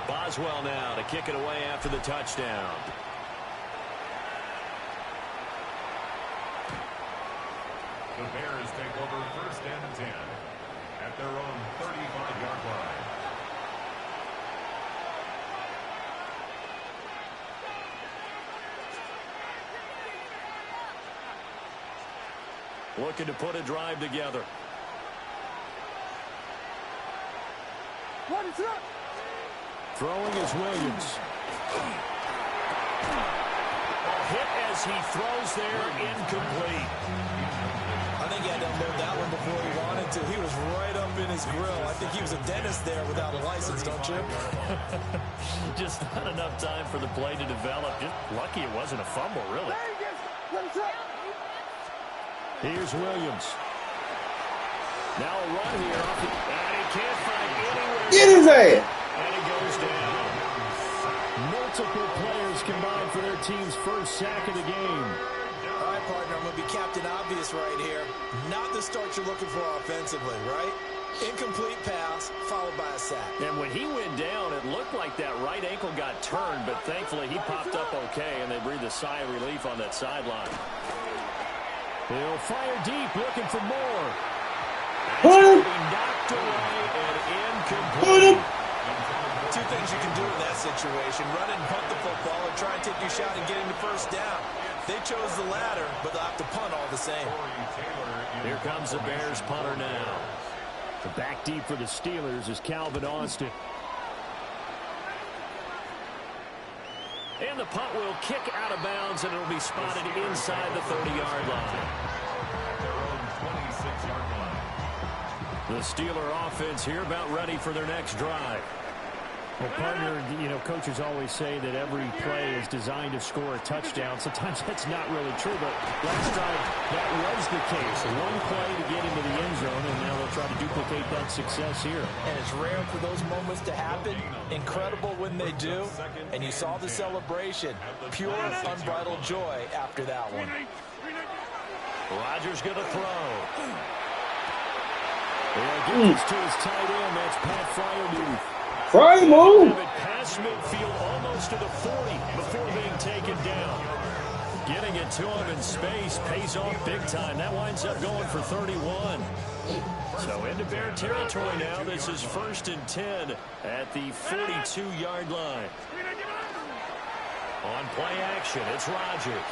Boswell now to kick it away after the touchdown. The Bears take over 1st and 10 at their own 35-yard line. Looking to put a drive together. Throwing is Williams. Hit as he throws there, incomplete. I think he had to unload that one before he wanted to. He was right up in his grill. I think he was a dentist there without a license, don't you? Just not enough time for the play to develop. Just lucky it wasn't a fumble, really. Here's Williams. Now a run here. And he can't find anywhere. Get his ass. And he goes down. Multiple players combined for their team's first sack of the game. All right, partner, I'm going to be Captain Obvious right here. Not the start you're looking for offensively, right? Incomplete pass, followed by a sack. And when he went down, it looked like that right ankle got turned, but thankfully he popped up okay, and they breathed a sigh of relief on that sideline. He'll fire deep, looking for more. Put him. Knocked away and incomplete. Put him. Two things you can do in that situation: run and punt the football, or try and take your shot and get into first down. They chose the latter, but they'll have to punt all the same. Here comes the Bears punter now. The back deep for the Steelers is Calvin Austin. And the punt will kick out of bounds, and it'll be spotted inside the 30-yard line. Their own 26-yard line. The Steeler offense here about ready for their next drive. Well, partner, you know, coaches always say that every play is designed to score a touchdown. Sometimes that's not really true, but last drive, that was the case. One play to get into the end zone, and now they'll try to duplicate that success here. And it's rare for those moments to happen. Incredible when they do. And you saw the celebration. Pure, unbridled joy after that one. Rodgers going to throw. He'll get this to his tight end. That's Pat Fryermuth. Fry move. Past midfield almost to the 40 before being taken down. Getting it to him in space pays off big time. That winds up going for 31. So into Bear territory now. This is 1st and 10 at the 42-yard line. On play action, it's Rodgers.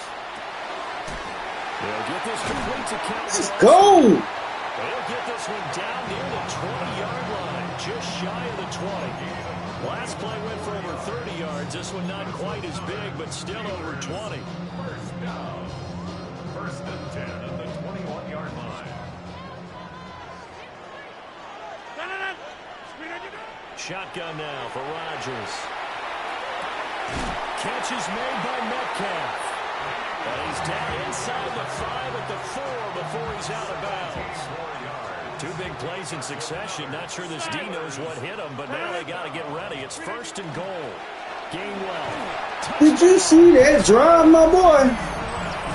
They'll get this complete to Calvin. Let's go. They'll get this one down near the 20-yard line, just shy of the 20. Last play went for over 30 yards. This one not quite as big, but still over 20. First down. 1st and 10 at the 21-yard line. Shotgun now for Rodgers. Catch is made by Metcalf. But he's down inside the 5 at the 4 before he's out of bounds. 2 big plays in succession. Not sure this D knows what hit him, but now they got to get ready. It's 1st and goal. Gainwell. Did you see that drive, my boy?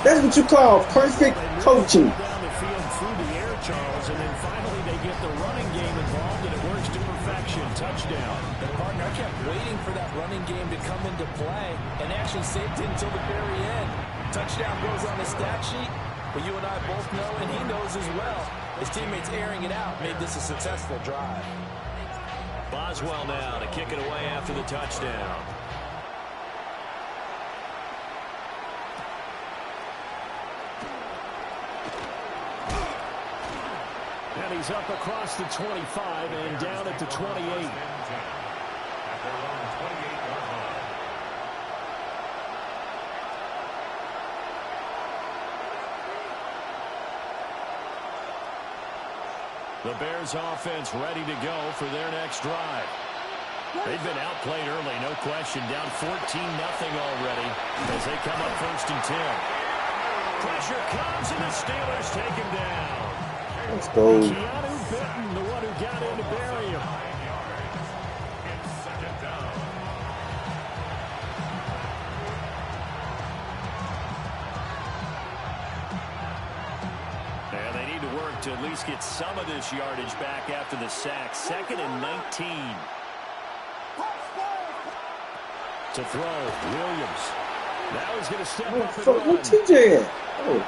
That's what you call perfect coaching. Down the field through the air, Charles, and then finally they get the running game involved, and it works to perfection. Touchdown. The partner kept waiting for that running game to come into play and actually saved it until the very end. Touchdown goes on the stat sheet, but you and I both know, and he knows as well, his teammates airing it out made this a successful drive. Boswell now to kick it away after the touchdown. And he's up across the 25 and down at the 28. The Bears offense ready to go for their next drive. They've been outplayed early, no question. Down 14-0 already as they come up 1st and 10. Pressure comes and the Steelers take him down. Let's go. Keanu Benton, the one who got in to bury him. to at least get some of this yardage back after the sack. 2nd and 19. To throw, Williams. Now he's going to step up and run. Where TJ at? Oh.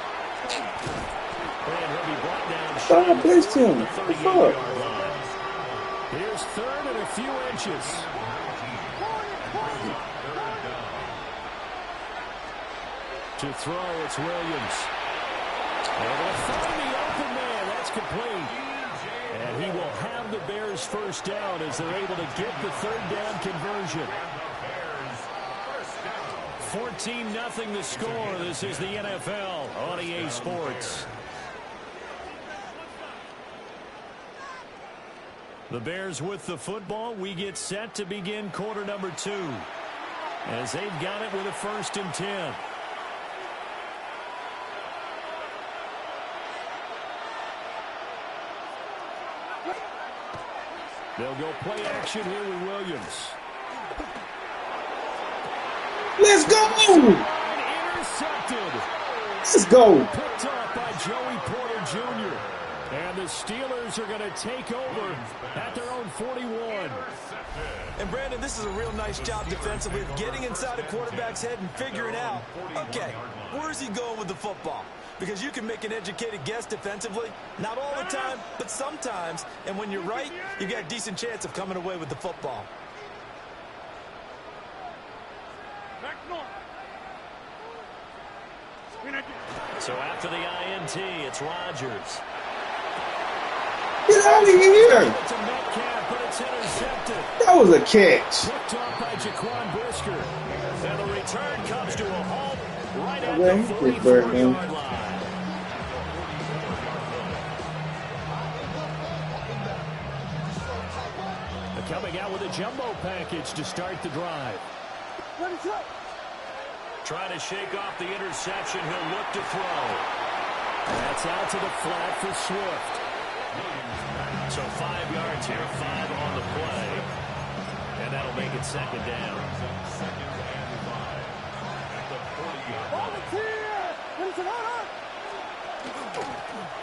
And he'll be brought down. I placed him. What the fuck? Here's 3rd and a few inches. To throw, it's Williams. And they'll find the open man. That's complete. And he will have the Bears first down as they're able to get the 3rd down conversion. 14-0 the score. This is the NFL on EA Sports. The Bears with the football. We get set to begin quarter number 2. As they've got it with a 1st and 10. They'll go play action here with Williams. Let's go! Intercepted. Let's go. Picked up by Joey Porter Jr. And the Steelers are going to take over at their own 41. And, Brandon, this is a real nice job defensively of getting inside a quarterback's head and figuring out, okay, where's he going with the football? Because you can make an educated guess defensively. Not all the time, but sometimes. And when you're right, you've got a decent chance of coming away with the football. So after the INT, it's Rodgers. Get out of here! It's a Metcalf, but it's intercepted. That was a catch. Picked off by Jaquan Brisker. And the return comes to a halt right at Okay, the good bird, 44-yard line. Coming out with a jumbo package to start the drive. Trying to shake off the interception. He'll look to throw. That's out to the flat for Swift. So 5 yards here, 5 on the play. And that'll make it 2nd down.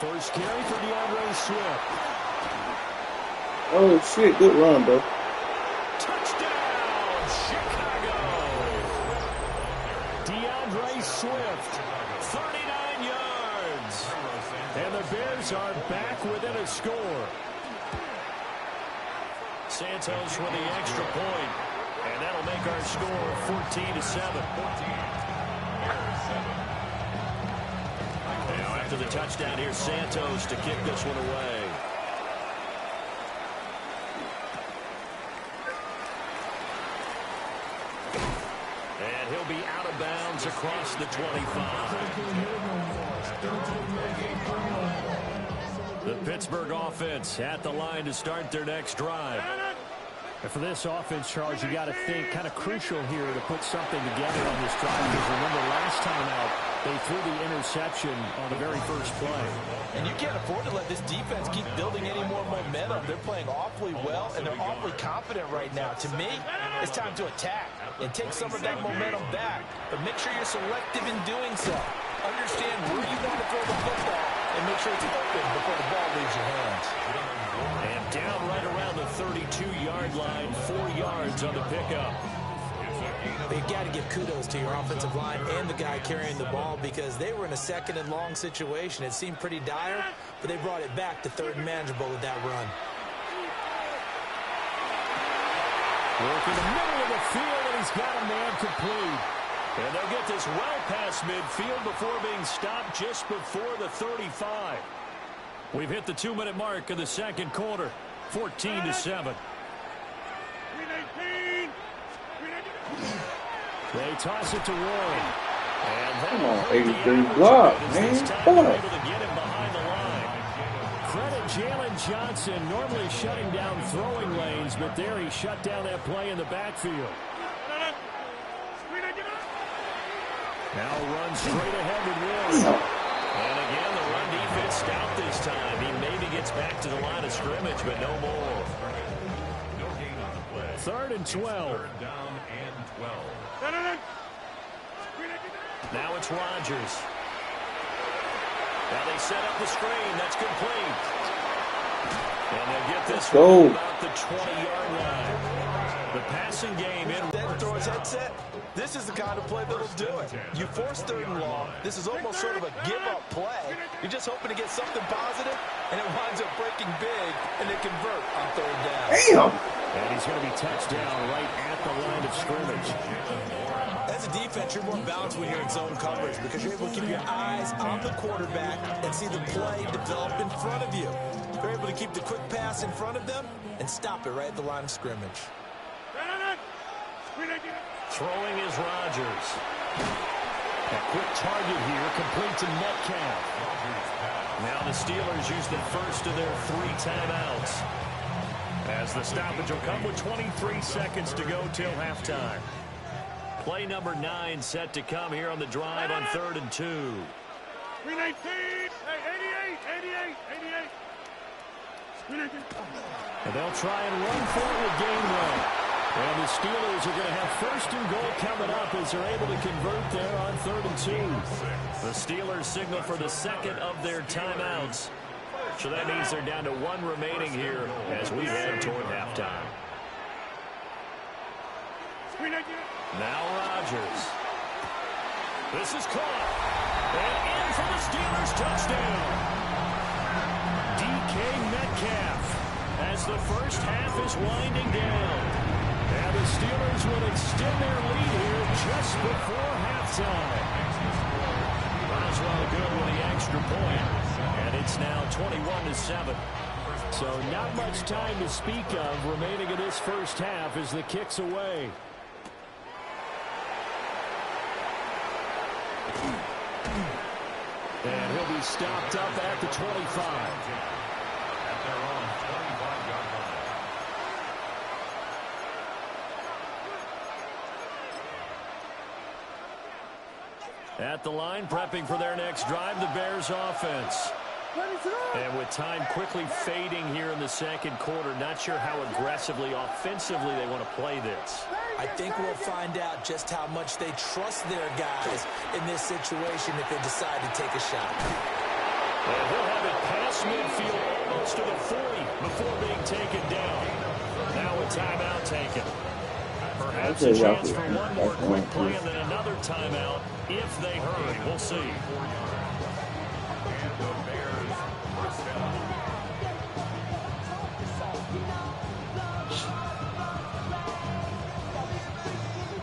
First carry for DeAndre Swift. Oh, shit. Good run, bro. Touchdown, Chicago. DeAndre Swift, 39 yards. And the Bears are back within a score. Santos with the extra point. And that'll make our score 14-7. Now after the touchdown, here's Santos to kick this one away. And he'll be out of bounds across the 25. The Pittsburgh offense at the line to start their next drive. And for this offense, Charles, you got to think kind of crucial here to put something together on this drive. Because remember, last time out, they threw the interception on the very first play. And you can't afford to let this defense keep building any more momentum. They're playing awfully well, and they're awfully confident right now. To me, it's time to attack and take some of that momentum back. But make sure you're selective in doing so. Understand where you want to throw the football and make sure it's open before the ball leaves your hands. And down right around the 32-yard line, 4 yards on the pickup. You've got to give kudos to your offensive line and the guy carrying the ball because they were in a 2nd and long situation. It seemed pretty dire, but they brought it back to 3rd and manageable with that run. Work in the middle of the field, and he's got a man complete. And they'll get this well past midfield before being stopped just before the 35. We've hit the 2-minute mark of the 2nd quarter, 14-7. They toss it to Warren. And Come on, 83 block, man. Come on. Able to get him behind the line. Credit Jalen Johnson, normally shutting down throwing lanes, but there he shut down that play in the backfield. Now runs straight ahead with Warren. And again, the run defense stout this time. He maybe gets back to the line of scrimmage, but no more. 3rd and 12. Now it's Rodgers. Now they set up the screen. That's complete. And they'll get this Go. about the 20-yard line. The passing game in. Then throw his headset. This is the kind of play that'll do it. You force 3rd and long. This is almost sort of a give-up play. You're just hoping to get something positive, and it winds up breaking big, and they convert on 3rd down. Damn. And he's going to be touched down right at the line of scrimmage. As a defense, you're more balanced when you're in zone coverage because you're able to keep your eyes on the quarterback and see the play develop in front of you. You're able to keep the quick pass in front of them and stop it right at the line of scrimmage. Throwing is Rodgers. A quick target here, complete to Metcalf. Now the Steelers use the first of their 3 timeouts. As the stoppage will come with 23 seconds to go till halftime. Play number 9 set to come here on the drive on 3rd and 2. 319, hey, 88. And they'll try and run for it with Gainwell. And the Steelers are going to have 1st and goal coming up as they're able to convert there on 3rd and 2. The Steelers signal for the 2nd of their timeouts. So that means they're down to 1 remaining here as we head toward halftime. Now Rodgers. This is caught. And in for the Steelers touchdown. DK Metcalf as the first half is winding down. And the Steelers will extend their lead here just before halftime. Roswell good with the extra point. And it's now 21-7. So not much time to speak of remaining in this first half as the kick's away. And he'll be stopped up at the 25. At their own 25-yard line. At the line, prepping for their next drive, the Bears offense. And with time quickly fading here in the 2nd quarter, not sure how aggressively, offensively they want to play this. I think we'll find out just how much they trust their guys in this situation if they decide to take a shot. And he'll have it past midfield almost to the 40 before being taken down. Now a timeout taken. Perhaps a chance for one more quick play and then another timeout if they hurry. We'll see. And the Bears first down.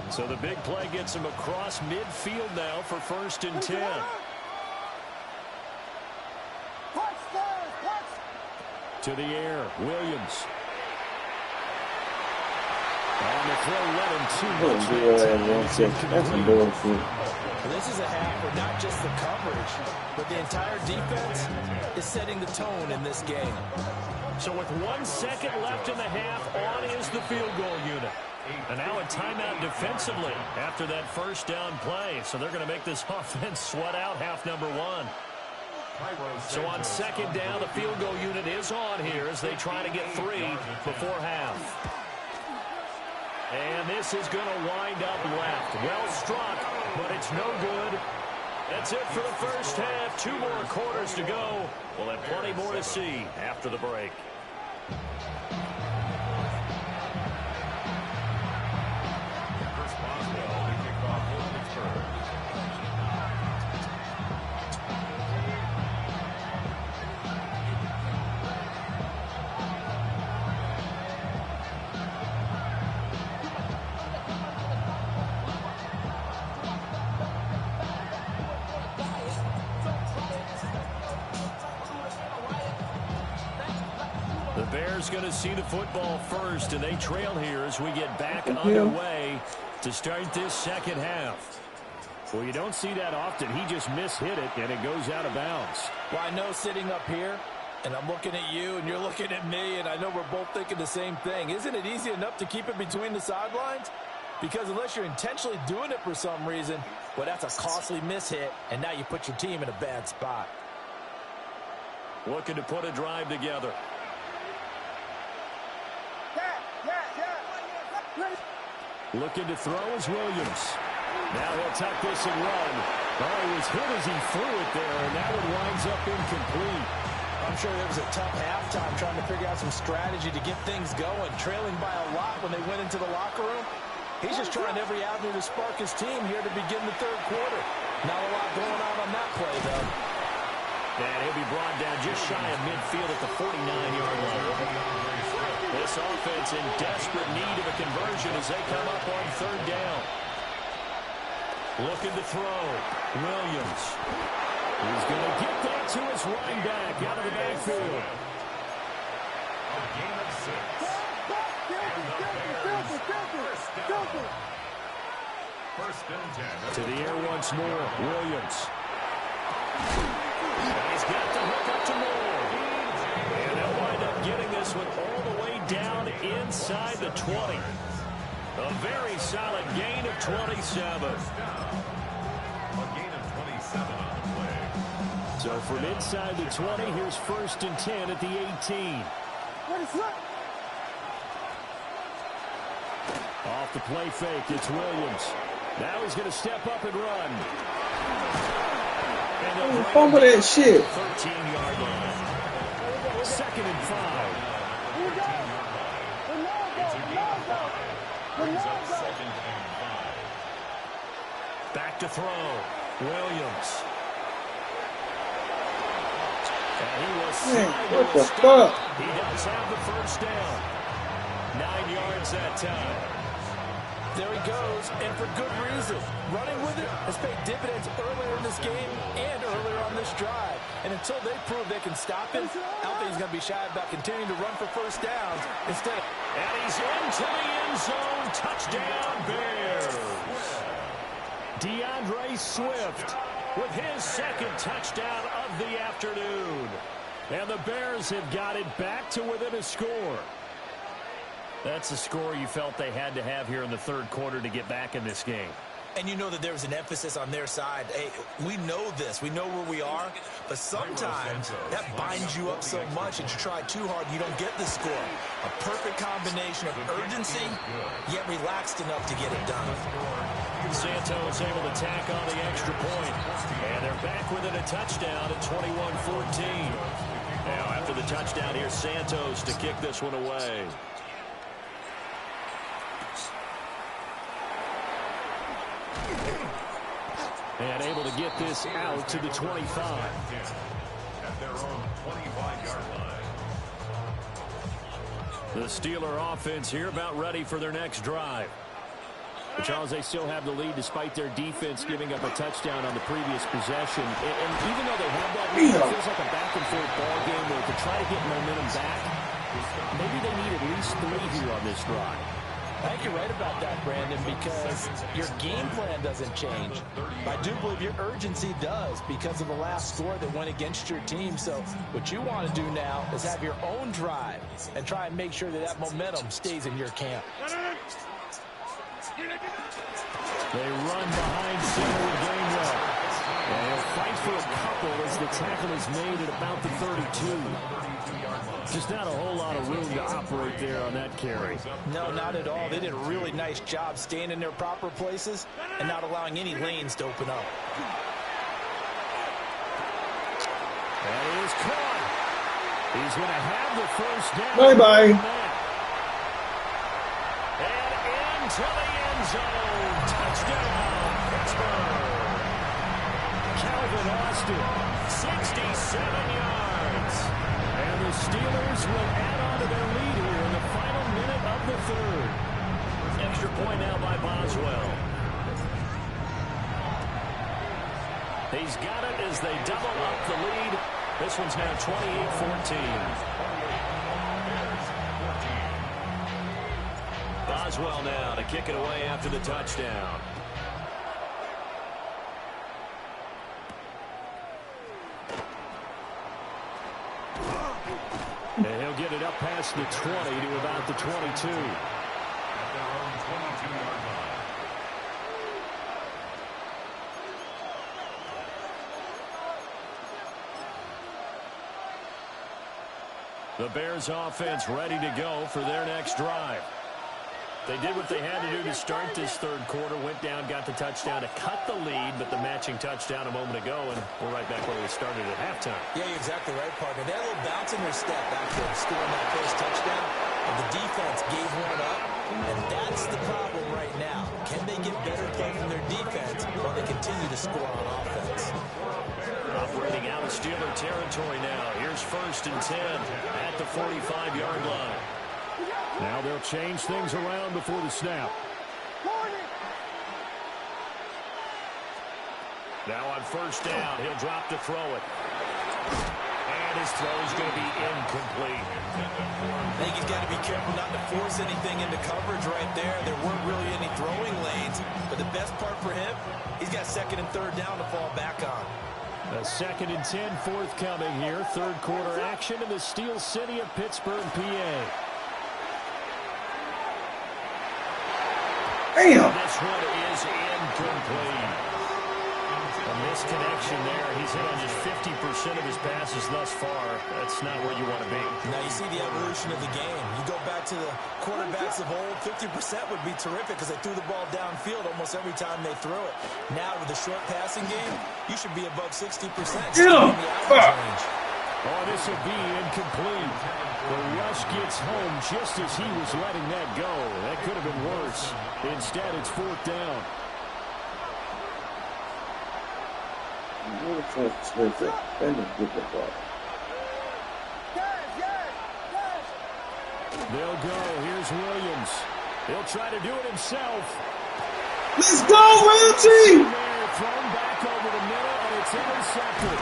So the big play gets him across midfield now for 1st and 10. To the air, Williams. On the throw, let him This is a half where not just the coverage, but the entire defense is setting the tone in this game. So with 1 second left in the half, on is the field goal unit. And now a timeout defensively after that first down play. So they're going to make this offense sweat out half number 1. So on 2nd down, the field goal unit is on here as they try to get 3 before half. And this is going to wind up left. Well struck, but it's no good. That's it for the first half. 2 more quarters to go. We'll have plenty more to see after the break. Bears going to see the football first, and they trail here as we get back underway to start this second half. Well, you don't see that often. He just mishit it, and it goes out of bounds. Well, I know sitting up here, and I'm looking at you, and you're looking at me, and I know we're both thinking the same thing. Isn't it easy enough to keep it between the sidelines? Because unless you're intentionally doing it for some reason, well, that's a costly mishit, and now you put your team in a bad spot. Looking to put a drive together. Looking to throw is Williams. Now he'll tuck this and run. Oh, he was hit as he threw it there, and that one winds up incomplete. I'm sure there was a tough halftime trying to figure out some strategy to get things going, trailing by a lot when they went into the locker room. He's just trying every avenue to spark his team here to begin the third quarter. Not a lot going on that play, though. And he'll be brought down just shy of midfield at the 49-yard line. This offense in desperate need of a conversion as they come up on third down. Looking to throw. Williams. He's going to get that to his running back out of the backfield. A gain of 6. First and 10. To the air once more. Williams. He's got the hook up to Moore. And they'll wind up getting this one all the way down inside the 20. A very solid gain of 27. A gain of 27 on the play. So from inside the 20, here's first and 10 at the 18. Off the play fake, it's Williams. Now he's going to step up and run. And fumble that shit. 13-yard line. Second and 5. It's a gain of 5. Brings up second and 5. Back to throw. Williams. And he was What the fuck? He does have the first down. 9 yards that time. There he goes, and for good reason. Running with it has paid dividends earlier in this game and earlier on this drive. And until they prove they can stop him, I don't think he's going to be shy about continuing to run for first downs instead of... And he's into the end zone. Touchdown, Bears. DeAndre Swift with his second touchdown of the afternoon. And the Bears have got it back to within a score. That's the score you felt they had to have here in the third quarter to get back in this game. And you know that there was an emphasis on their side. Hey, we know this. We know where we are. But sometimes that binds you up so much that you try too hard and you don't get the score. A perfect combination of urgency, yet relaxed enough to get it done. Santos able to tack on the extra point. And they're back within a touchdown at 21-14. Now after the touchdown, here's Santos to kick this one away. And able to get this out to the 25. At their own 25-yard line. The Steeler offense here about ready for their next drive. But Charles, they still have the lead despite their defense giving up a touchdown on the previous possession. And even though they have that lead, it feels like a back-and-forth ball game where to try to get momentum back, maybe they need at least 3 here on this drive. I think you're right about that, Brandon, because your game plan doesn't change. I do believe your urgency does because of the last score that went against your team. So what you want to do now is have your own drive and try and make sure that that momentum stays in your camp. They run behind center with Gainwell. And he'll fight for a couple as the tackle is made at about the 32. Just not a whole lot of room to operate there on that carry. No, not at all. They did a really nice job staying in their proper places and not allowing any lanes to open up. And he is caught. He's going to have the first down. Bye-bye. And into the end zone. Touchdown, Pittsburgh. Calvin Austin, 67 yards. And the Steelers will add on to their lead here in the final minute of the third. Extra point now by Boswell. He's got it as they double up the lead. This one's now 28-14. Boswell now to kick it away after the touchdown. And he'll get it up past the 20 to about the 22. At their own 22-yard line. The Bears offense ready to go for their next drive. They did what they had to do to start this third quarter. Went down, got the touchdown to cut the lead, but the matching touchdown a moment ago, and we're right back where we started at halftime. Yeah, you're exactly right, partner. They had a little bounce in their step after scoring that first touchdown, and the defense gave one up, and that's the problem right now. Can they get better play from their defense while they continue to score on offense? Operating out of Steeler territory now. Here's 1st and 10 at the 45-yard line. Now they'll change things around before the snap. Now on 1st down, he'll drop to throw it. And his throw is going to be incomplete. I think he's got to be careful not to force anything into coverage right there. There weren't really any throwing lanes. But the best part for him, he's got 2nd and 3rd down to fall back on. A 2nd and 10 forthcoming here. Third quarter action in the Steel City of Pittsburgh, PA. Damn. This one is incomplete. A misconnection there. He's hit on just 50% of his passes thus far. That's not where you want to be. Now you see the evolution of the game. You go back to the quarterbacks of old, 50% would be terrific because they threw the ball downfield almost every time they threw it. Now with the short passing game, you should be above 60%. Get him! Oh, this will be incomplete. The rush gets home just as he was letting that go. That could have been worse. Instead, it's 4th down. They'll go. Here's Williams. He'll try to do it himself. Let's go, Ramsey! Thrown back over the middle, and it's intercepted.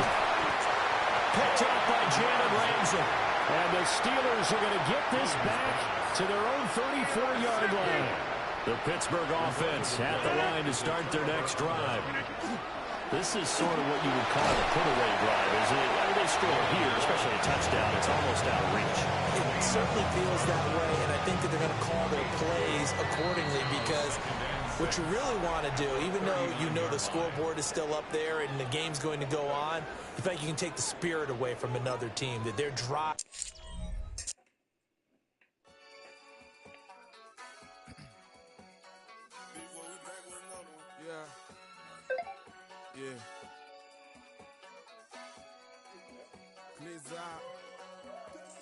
Picked up by Jalen Ramsey. And the Steelers are going to get this back to their own 34-yard line. The Pittsburgh offense at the line to start their next drive. This is sort of what you would call a put-away drive, isn't it? I mean, they score here, especially a touchdown. It's almost out of reach. It certainly feels that way, and I think that they're going to call their plays accordingly because what you really want to do, even though you know the scoreboard is still up there and the game's going to go on, in fact, you can take the spirit away from another team, that they're dry. Yeah. Please out.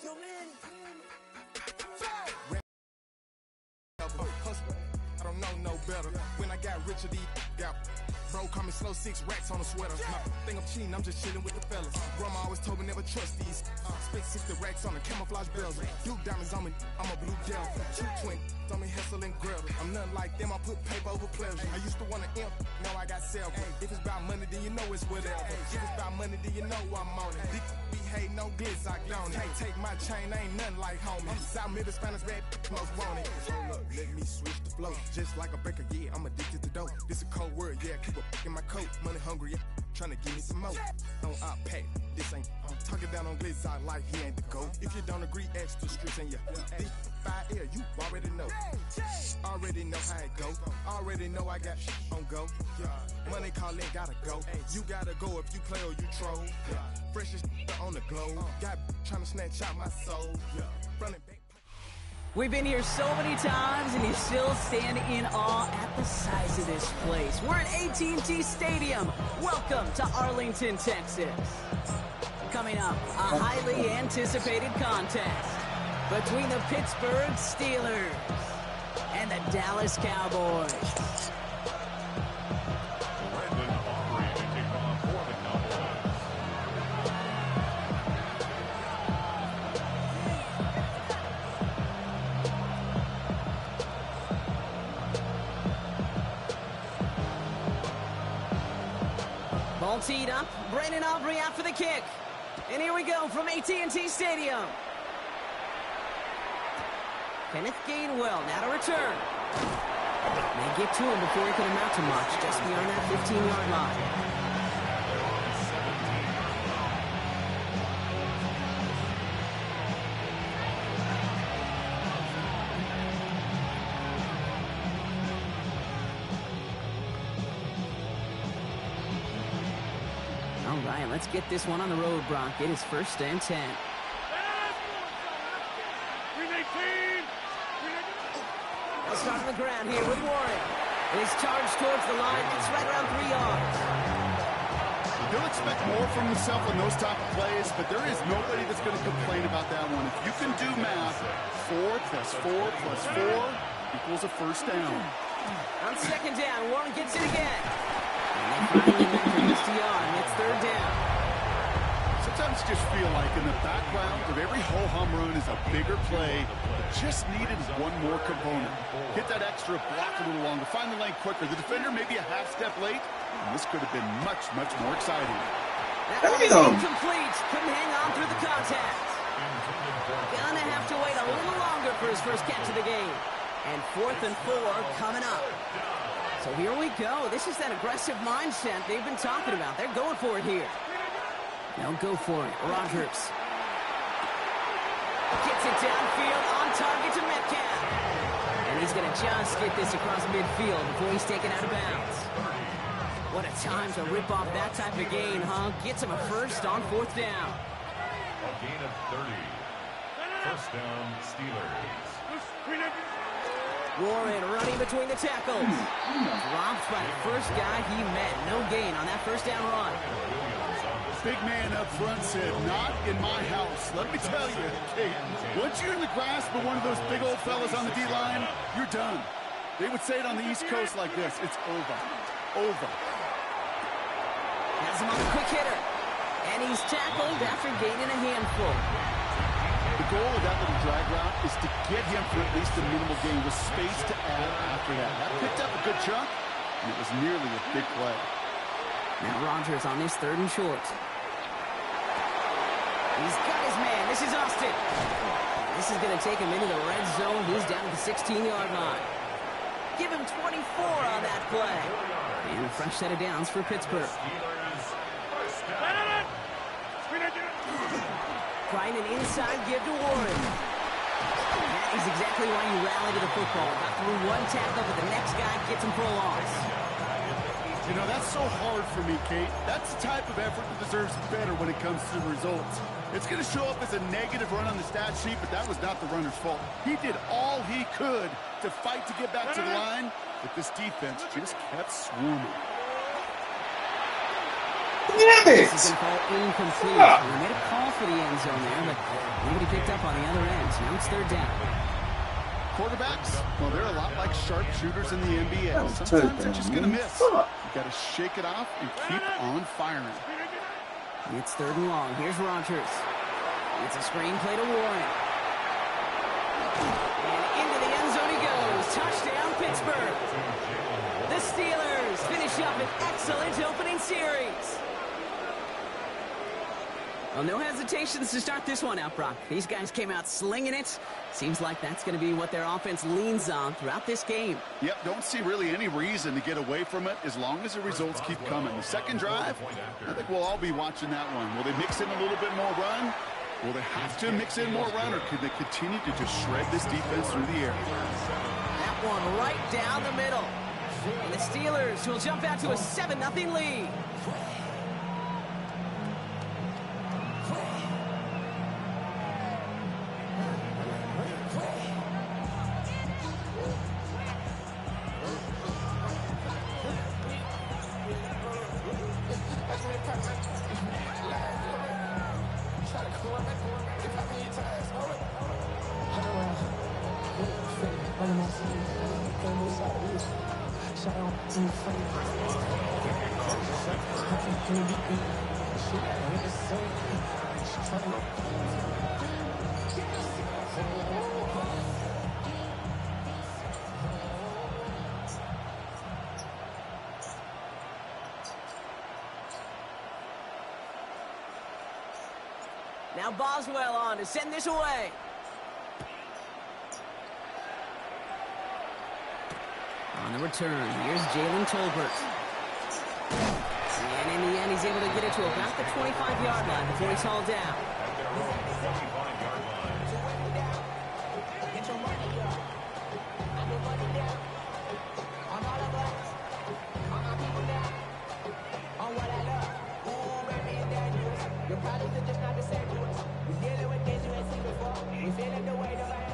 Yo, man. I don't know no better. When I got richer, these got bro, call me slow 6 racks on a sweater. My think I'm cheating, I'm just chilling with the fellas. Grandma always told me never trust these. Spent 60 racks on the camouflage bells. Duke diamonds on me, I'm a blue devil. Two twin on me, Hessel and Gretel. I'm nothing like them, I put paper over pleasure. I used to want to imp, now I got self. If it's about money, then you know it's whatever. If it's about money, then you know I'm on it. Big behave, no glitz, I don't. Can't take my chain, ain't nothing like homie. South Middle Spanish red, most want it. Hold up, let me switch the flow. Just like a baker, yeah, I'm addicted to dope. This a cold word, yeah, keep a in my coat. Money hungry, yeah, trying to give me some more. On I pack, this ain't talking down on glitz, I like he ain't the GOAT. If you don't agree, ask the streets and this 5 air, you already know. Already know how it go. Already know I got on go. Yeah. Money calling, gotta go. You gotta go if you play or you troll. Yeah. Freshest on the globe. Got trying to snatch out my soul. Yeah. Running back. We've been here so many times, and you still stand in awe at the size of this place. We're at AT&T Stadium. Welcome to Arlington, Texas. Coming up, a highly anticipated contest between the Pittsburgh Steelers and the Dallas Cowboys. Ball teed up. Brandon Aubrey out for the kick. And here we go from AT&T Stadium. Kenneth Gainwell now to return. May get to him before he can amount to much, just beyond that 15-yard line. All right, let's get this one on the road, Brock. It is 1st and 10. They'll start on the ground here with Warren. And his charge towards the line. It's right around 3 yards. He'll expect more from himself on those type of plays, but there is nobody that's going to complain about that one. If you can do math, 4 plus 4 plus 4 equals a first down. On second down, Warren gets it again. And they finally measure this to yard, and it's third down. Sometimes you just feel like in the background of every ho-hum run is a bigger play. Just needed one more component. Hit that extra block a little longer. Find the lane quicker. The defender may be a half step late. And this could have been much, much more exciting. That one is incomplete. Couldn't hang on through the contact. Gonna have to wait a little longer for his first catch of the game. And 4th and 4 coming up. So here we go. This is that aggressive mindset they've been talking about. They're going for it here. They'll go for it. Rodgers gets it downfield, on target to Metcalf. And he's going to just get this across midfield before he's taken out of bounds. What a time to rip off that type of gain, huh? Gets him a first on 4th down. A gain of 30. First down, Steelers. Warren running between the tackles. Dropped by the first guy he met. No gain on that first down run. Big man up front said, not in my house. Let me tell you, Kate, once you're in the grasp of one of those big old fellas on the D-line, you're done. They would say it on the East Coast like this. It's over. Over. Has him on a quick hitter. And he's tackled after gaining a handful. The goal of that little drag route is to get him for at least a minimal gain with space to add after that. That picked up a good chunk, and it was nearly a big play. Now Rodgers on this 3rd and short. He's got his man. This is Austin. This is going to take him into the red zone. He's down at the 16-yard line. Give him 24 on that play. And a fresh set of downs for Pittsburgh. Trying an inside give to Warren. That is exactly why you rally to the football. Got through one tackle, but the next guy gets him for a loss. You know, that's so hard for me, Kate. That's the type of effort that deserves better when it comes to the results. It's going to show up as a negative run on the stat sheet, but that was not the runner's fault. He did all he could to fight to get back to the line, but this defense just kept swarming. Damn it! This is going to fall incomplete. They made a call for the end zone there, but nobody picked up on the other end. So now it's 3rd down. Quarterbacks, well, they're a lot like sharpshooters in the NBA. Sometimes they're just going to miss. You got to shake it off and keep on firing. It's 3rd and long. Here's Rodgers. It's a screen play to Warren. And into the end zone he goes. Touchdown, Pittsburgh. The Steelers finish up an excellent opening series. Well, no hesitations to start this one out, Brock. These guys came out slinging it. Seems like that's going to be what their offense leans on throughout this game. Yep, don't see really any reason to get away from it as long as the results keep coming. The second drive, I think we'll all be watching that one. Will they mix in a little bit more run? Will they have to mix in more run, or could they continue to just shred this defense through the air? That one right down the middle. And the Steelers will jump out to a 7-0 lead. Now Boswell on to send this away. On the return, here's Jalen Tolbert. And in the end, he's able to get it to about the 25-yard line before he's hauled down.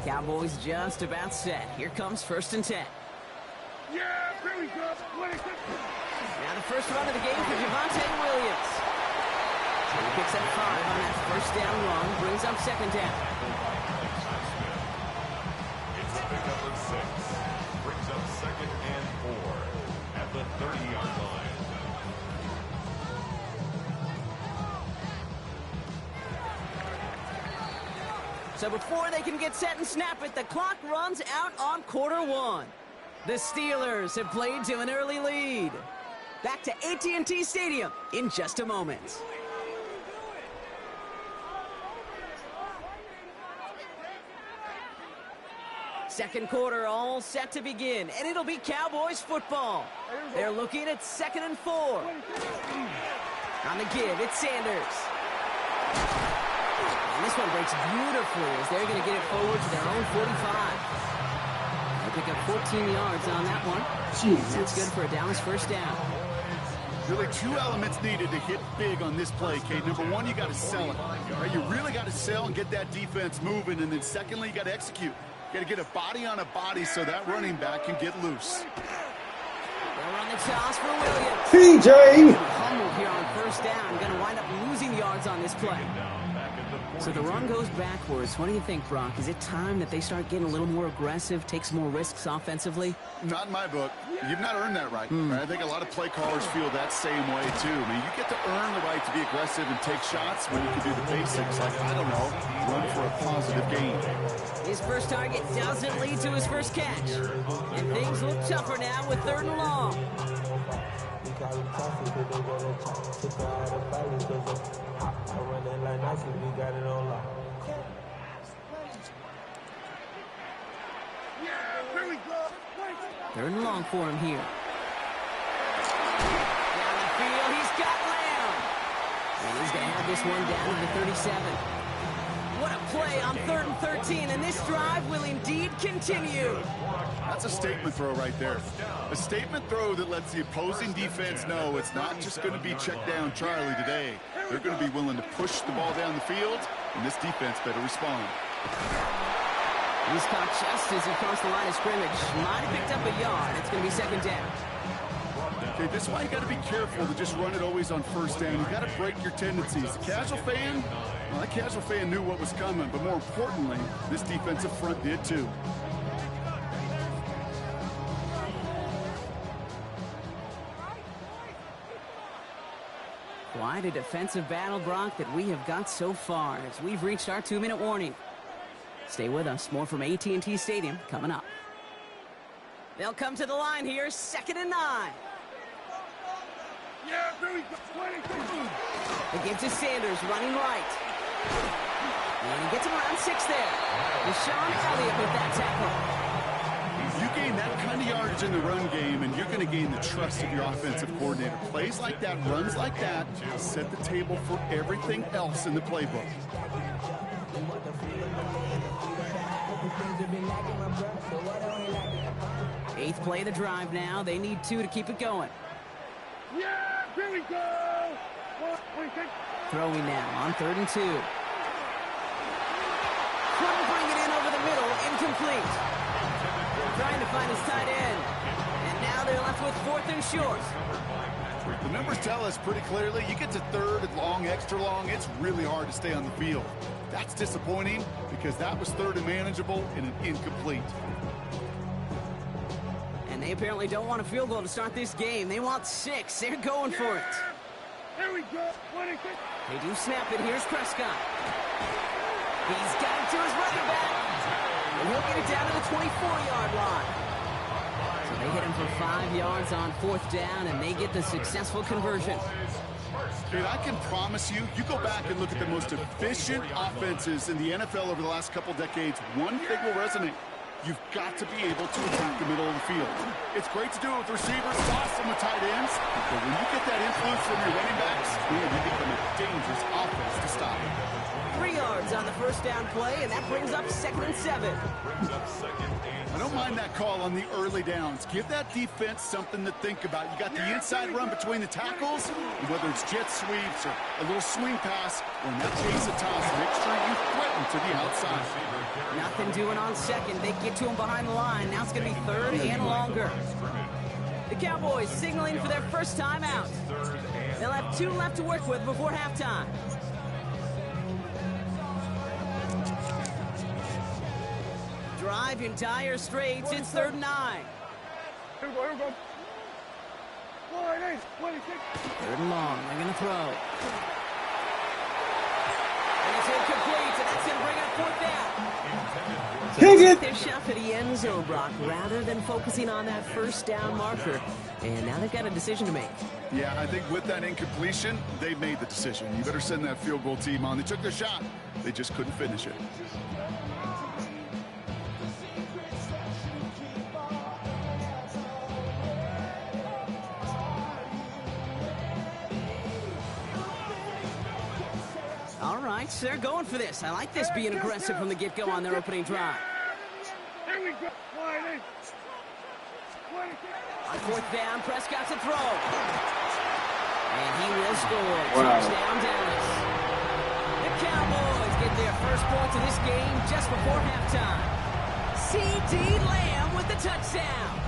Cowboys just about set. Here comes 1st and 10. Yeah, here we go. Now the first run of the game for Javonte Williams. So he picks up 5 on that first down run, brings up 2nd down. It's a pickup of 6. Brings up 2nd and 4 at the 30-yard line. So before they can get set and snap it, the clock runs out on quarter 1. The Steelers have played to an early lead. Back to AT&T Stadium in just a moment. Second quarter all set to begin, and it'll be Cowboys football. They're looking at 2nd and 4. On the give, it's Sanders. And this one breaks beautifully as they're going to get it forward to their own 45. They pick up 14 yards on that one. Jesus. That's good for a Dallas first down. Really 2 elements needed to hit big on this play, Kate. Number 1, you got to sell it. Right? You really got to sell and get that defense moving. And then secondly, you got to execute. You got to get a body on a body so that running back can get loose. They'll run the toss for Williams. PJ! Humbled here on first down. Going to wind up losing yards on this play. So the run goes backwards. What do you think, Brock? Is it time that they start getting a little more aggressive, take some more risks offensively? Not in my book. You've not earned that right. Right? I think a lot of play callers feel that same way, too. I mean, you get to earn the right to be aggressive and take shots when you can do the basics, like, I don't know, run for a positive gain. His first target doesn't lead to his first catch. And things look tougher now with 3rd and long. Third and long for him here. Down the field, he's got Lamb. And he's going to have this one down to the 37. What a play on 3rd and 13, and this drive will indeed continue. That's a statement throw right there. A statement throw that lets the opposing defense know it's not just going to be check down Charlie today. They're going to be willing to push the ball down the field, and this defense better respond. He's caught just as he crossed the line of scrimmage. Might have picked up a yard. It's going to be 2nd down. Okay, this is why you got to be careful to just run it always on first down. You got to break your tendencies. The casual fan, well, that casual fan knew what was coming, but more importantly, this defensive front did too. Quite a defensive battle, Brock, that we have got so far as we've reached our 2-minute warning. Stay with us. More from AT&T Stadium coming up. They'll come to the line here, 2nd and 9. Yeah, here we go. The give to Sanders, running right. And he gets him around 6 there. Deshaun Elliott with that tackle. You gain that kind of yardage in the run game, and you're going to gain the trust of your offensive coordinator. Plays like that, runs like that, set the table for everything else in the playbook. Eighth play of the drive now. They need 2 to keep it going. Yeah, here we go. Throwing now on 3rd and 2. Couldn't bring it in over the middle. Incomplete. Trying to find his tight end. And now they're left with 4th and short. The numbers tell us pretty clearly, you get to 3rd and long, extra long, it's really hard to stay on the field. That's disappointing because that was 3rd and manageable and an incomplete. And they apparently don't want a field goal to start this game. They want 6. They're going for it. Here we go. They do snap it. Here's Prescott. He's got it to his running back. And he'll get it down to the 24-yard line. So they hit him for 5 yards on 4th down, and they get the successful conversion. Dude, I can promise you, you go back and look at the most efficient offenses in the NFL over the last couple decades, one thing will resonate. You've got to be able to attack the middle of the field. It's great to do it with receivers, toss them with tight ends, but when you get that influence from your running backs, and they become a dangerous offense to stop. 3 yards on the first down play, and that brings up 2nd and 7. I don't mind that call on the early downs. Give that defense something to think about. You got the inside run between the tackles, and whether it's jet sweeps or a little swing pass, or in that case, a toss, make sure you threaten to the outside. Nothing doing on 2nd. They get to him behind the line. Now it's going to be 3rd and longer. The Cowboys signaling for their first time out. They'll have 2 left to work with before halftime. Drive in dire straits. It's 3rd and 9. Here we go. 3rd and long. They're going to throw. And it's incomplete, and that's going to bring up 4th down. Higgins. Their shot for the end zone, Brock, rather than focusing on that first down marker. And now they've got a decision to make. Yeah, I think with that incompletion, they made the decision. You better send that field goal team on. They took their shot. They just couldn't finish it. All right, they're going for this. I like this being aggressive from the get-go on their opening drive. Here we go. On 4th down, Prescott's a throw. And he will score. Wow. Touchdown, Dallas. The Cowboys get their first points of this game just before halftime. C.D. Lamb with the touchdown.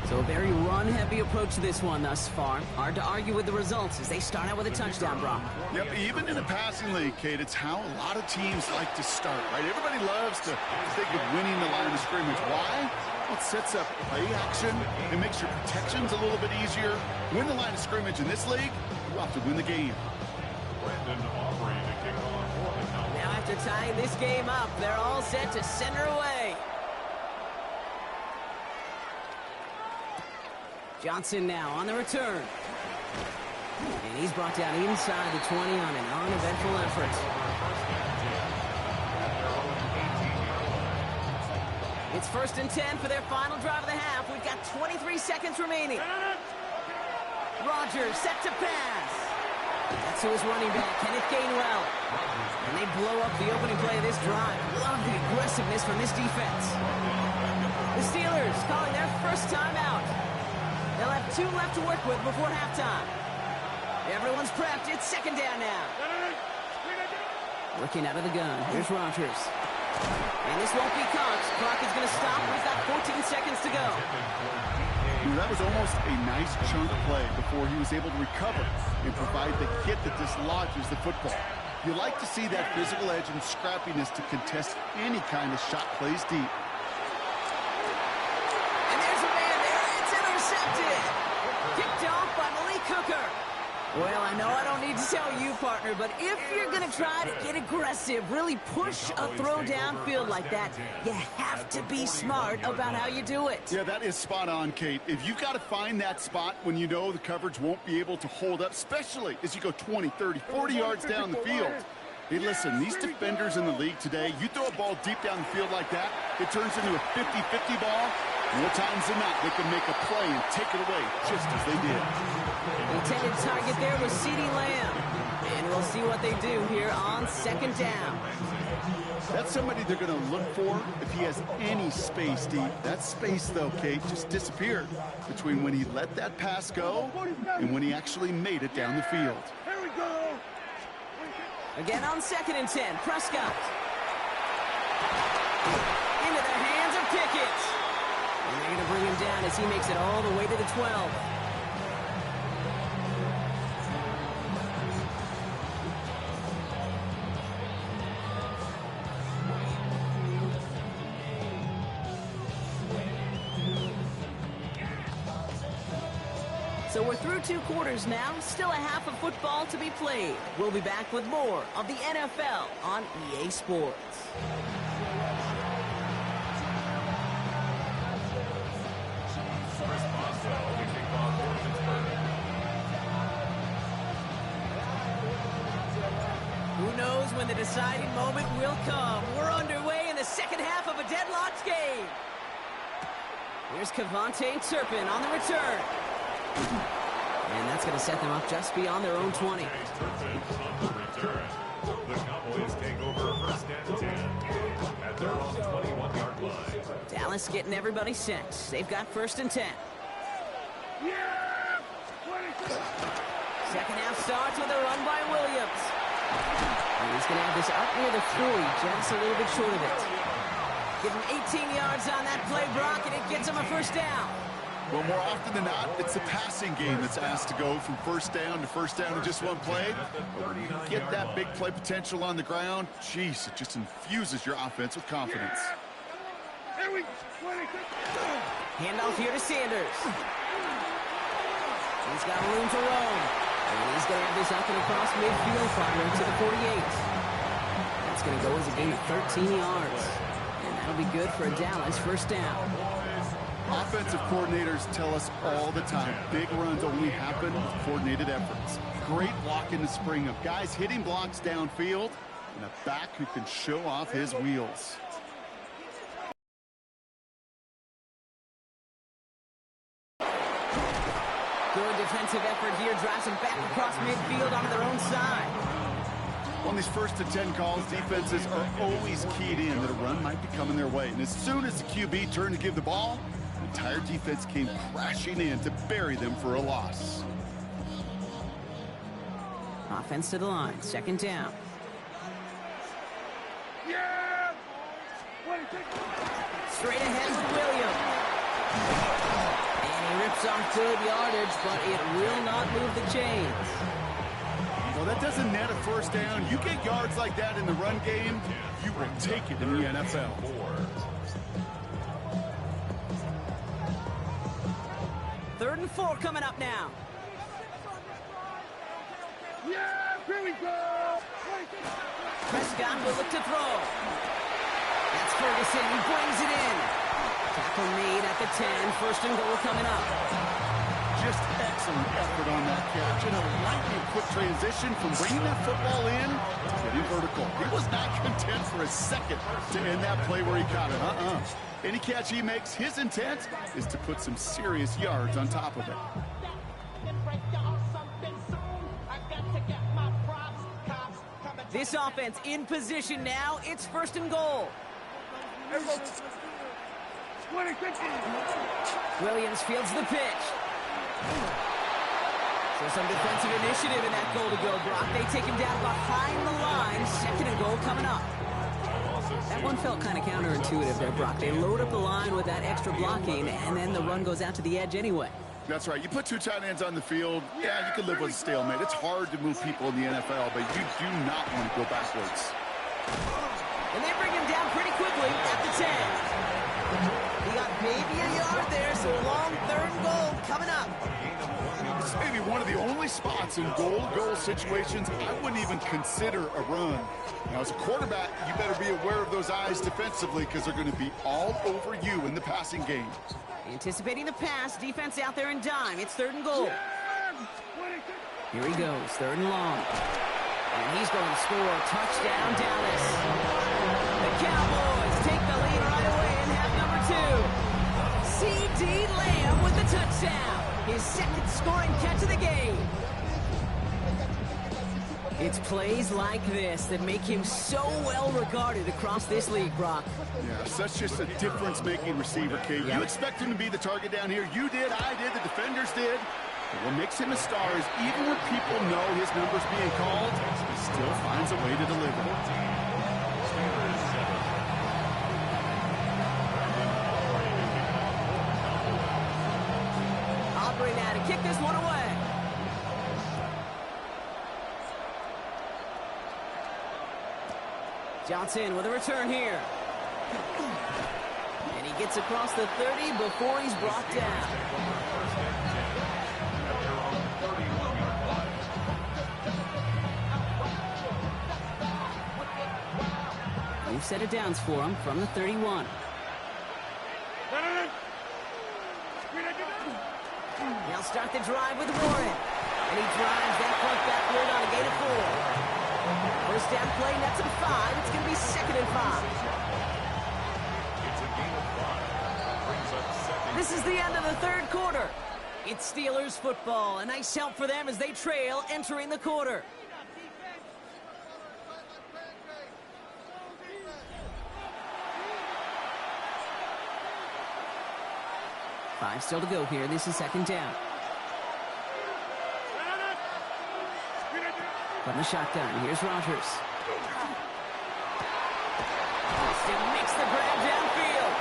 So a very run-heavy approach to this one thus far. Hard to argue with the results as they start out with a touchdown, Brock. Yep, even in a passing league, Kate, it's how a lot of teams like to start, right? Everybody loves to think of winning the line of scrimmage. Why? Well, it sets up play action. It makes your protections a little bit easier. Win the line of scrimmage in this league, you have to win the game. Now after tying this game up, they're all set to center away. Johnson now on the return. And he's brought down inside the 20 on an uneventful effort. It's 1st and 10 for their final drive of the half. We've got 23 seconds remaining. Rodgers set to pass. That's to his running back, Kenneth Gainwell. And they blow up the opening play of this drive. Love the aggressiveness from this defense. The Steelers calling their first timeout. They'll have 2 left to work with before halftime. Everyone's prepped. It's 2nd down now. Working out of the gun. Here's Rodgers. And this won't be Cox. Clock is going to stop. We've got 14 seconds to go. That was almost a nice chunk play before he was able to recover and provide the hit that dislodges the football. You like to see that physical edge and scrappiness to contest any kind of shot plays deep. And there's a man there. It's intercepted. Picked off by Malik Hooker. Well, I know I don't need to tell you, partner, but if you're going to try to get aggressive, really push a throw downfield like that, you have to be smart about how you do it. Yeah, that is spot on, Kate. If you've got to find that spot when you know the coverage won't be able to hold up, especially as you go 20, 30, 40 yards down the field. Hey, listen, these defenders in the league today, you throw a ball deep down the field like that, it turns into a 50-50 ball. More times than not, they can make a play and take it away just as they did. The intended target there was C.D. Lamb. And we'll see what they do here on 2nd down. That's somebody they're going to look for if he has any space deep. That space, though, Kate, just disappeared between when he let that pass go and when he actually made it down the field. Here we go. Again on 2nd and 10, Prescott. Into the hands of Pickett. And they're going to bring him down as he makes it all the way to the 12. So we're through 2 quarters now, still a half of football to be played. We'll be back with more of the NFL on EA Sports. Who knows when the deciding moment will come? We're underway in the second half of a deadlocked game. Here's Kevontae Turpin on the return. And that's going to set them up just beyond their own 20. The Cowboys take over first and 10 at their own 21-yard line. Dallas getting everybody set. They've got first and 10. Second half starts with a run by Williams. And he's going to have this up near the 40, just a little bit short of it. Give him 18 yards on that play, Brock, and it gets him a first down. Well, more often than not, it's the passing game that's asked to go from first down in just one play. But when you get that big play potential on the ground, geez, it just infuses your offense with confidence. Handoff here to Sanders. He's got room to roam. And he's going to have this up and across midfield, firing to the 48. That's going to go as a gain of 13 yards. And that'll be good for a Dallas first down. Offensive coordinators tell us all the time, big runs only happen with coordinated efforts. Great blocking to spring up. Guys hitting blocks downfield, and a back who can show off his wheels. Good defensive effort here, drives them back across midfield onto their own side. On these first and 10 calls, defenses are always keyed in that a run might be coming their way. And as soon as the QB turned to give the ball, the entire defense came crashing in to bury them for a loss. Offense to the line, second down. Straight ahead with Williams. And he rips off good yardage, but it will not move the chains. Well, that doesn't net a first down. You get yards like that in the run game, you will take it in the NFL. Third and 4 coming up now. Here we go. Prescott will look to throw. That's Ferguson. He brings it in. Tackle made at the 10. First and goal coming up. Just excellent effort on that catch. And a lightning quick transition from bringing that football in to getting vertical. He was not content for a second to end that play where he caught it. Any catch he makes, his intent is to put some serious yards on top of it. This offense in position now. It's first and goal. Williams fields the pitch. So some defensive initiative in that goal to go, Brock. They take him down behind the line. Second and goal coming up. That one felt kind of counterintuitive there, Brock. They load up the line with that extra blocking, and then the run goes out to the edge anyway. That's right. You put two tight ends on the field, yeah, you can live with a stalemate. It's hard to move people in the NFL, but you do not want to go backwards. And they bring him down pretty quickly at the 10. He got maybe a yard there, so a long third and goal coming up. This may be one of the only spots in goal situations I wouldn't even consider a run. Now, as a quarterback, you better be aware of those eyes defensively because they're going to be all over you in the passing game. Anticipating the pass, defense out there in dime. It's third and goal. Here he goes, third and long. And he's going to score. Touchdown, Dallas. The Cowboys take the lead right away in half number 2. C.D. Lamb with the touchdown. His second scoring catch of the game. It's plays like this that make him so well regarded across this league, Brock. Yeah, such just a difference-making receiver, Kate. You expect him to be the target down here. You did, I did, the defenders did. But what makes him a star is even when people know his number's being called, he still finds a way to deliver. Aubrey now to kick this one away. Johnson with a return here. And he gets across the 30 before he's brought down. New set of downs for him from the 31. They'll start the drive with Warren. And he drives that front backward on a gain of 4. First down play, nets him 5. It's going to be second and 5. This is the end of the third quarter. It's Steelers football. A nice help for them as they trail entering the quarter. Five still to go here. This is second down. From the shotgun, here's Rodgers. Austin makes the grab downfield.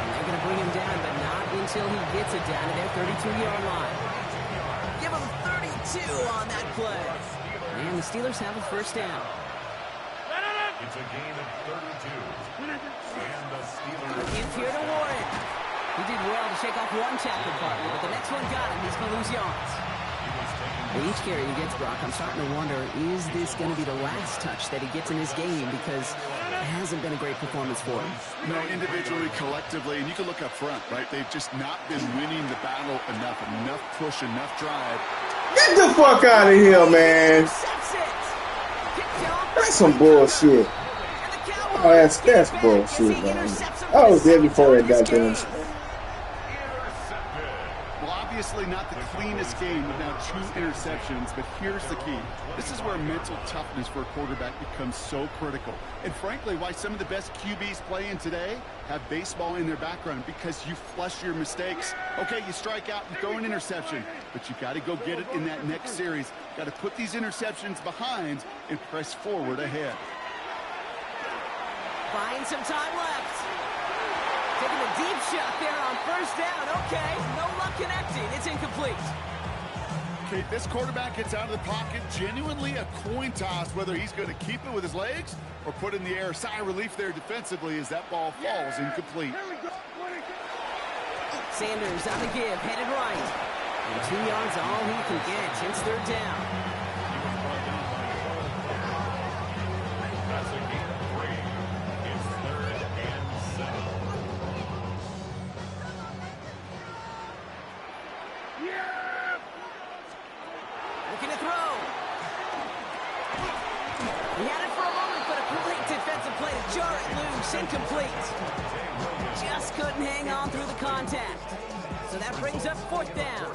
And they're going to bring him down, but not until he gets it down to their 32-yard line. Give him 32 on that play. And the Steelers have a first down. It's a gain of 32. And the Steelers... In here to Warren. He did well to shake off one tackle partner, but the next one got him. He's going to lose yards. Each carry he gets, Brock, I'm starting to wonder, is this going to be the last touch that he gets in this game? Because it hasn't been a great performance for him. No, individually, collectively, and you can look up front, right? They've just not been winning the battle enough push, enough drive. Get the fuck out of here, man. That's some bullshit. Oh, that's bullshit, man. I was there before that goddamn shit. Obviously not the cleanest game with now 2 interceptions, but here's the key. This is where mental toughness for a quarterback becomes so critical. And frankly, why some of the best QBs playing today have baseball in their background, because you flush your mistakes. Okay, you strike out and throw an interception, but you got to go get it in that next series. Got to put these interceptions behind and press forward ahead. Buying some time left. Taking a deep shot there on first down. Okay, no luck connecting. It's incomplete. Okay, this quarterback gets out of the pocket. Genuinely a coin toss whether he's going to keep it with his legs or put in the air. Sigh of relief there defensively as that ball falls incomplete. Sanders on the give, headed right. And 2 yards all he can get. It's third down. That's a gain of 3. It's 3rd and 7. Looking to throw. He had it for a moment, but a great defensive play to jar it loose. Incomplete. Just couldn't hang on through the contact. So that brings up fourth down.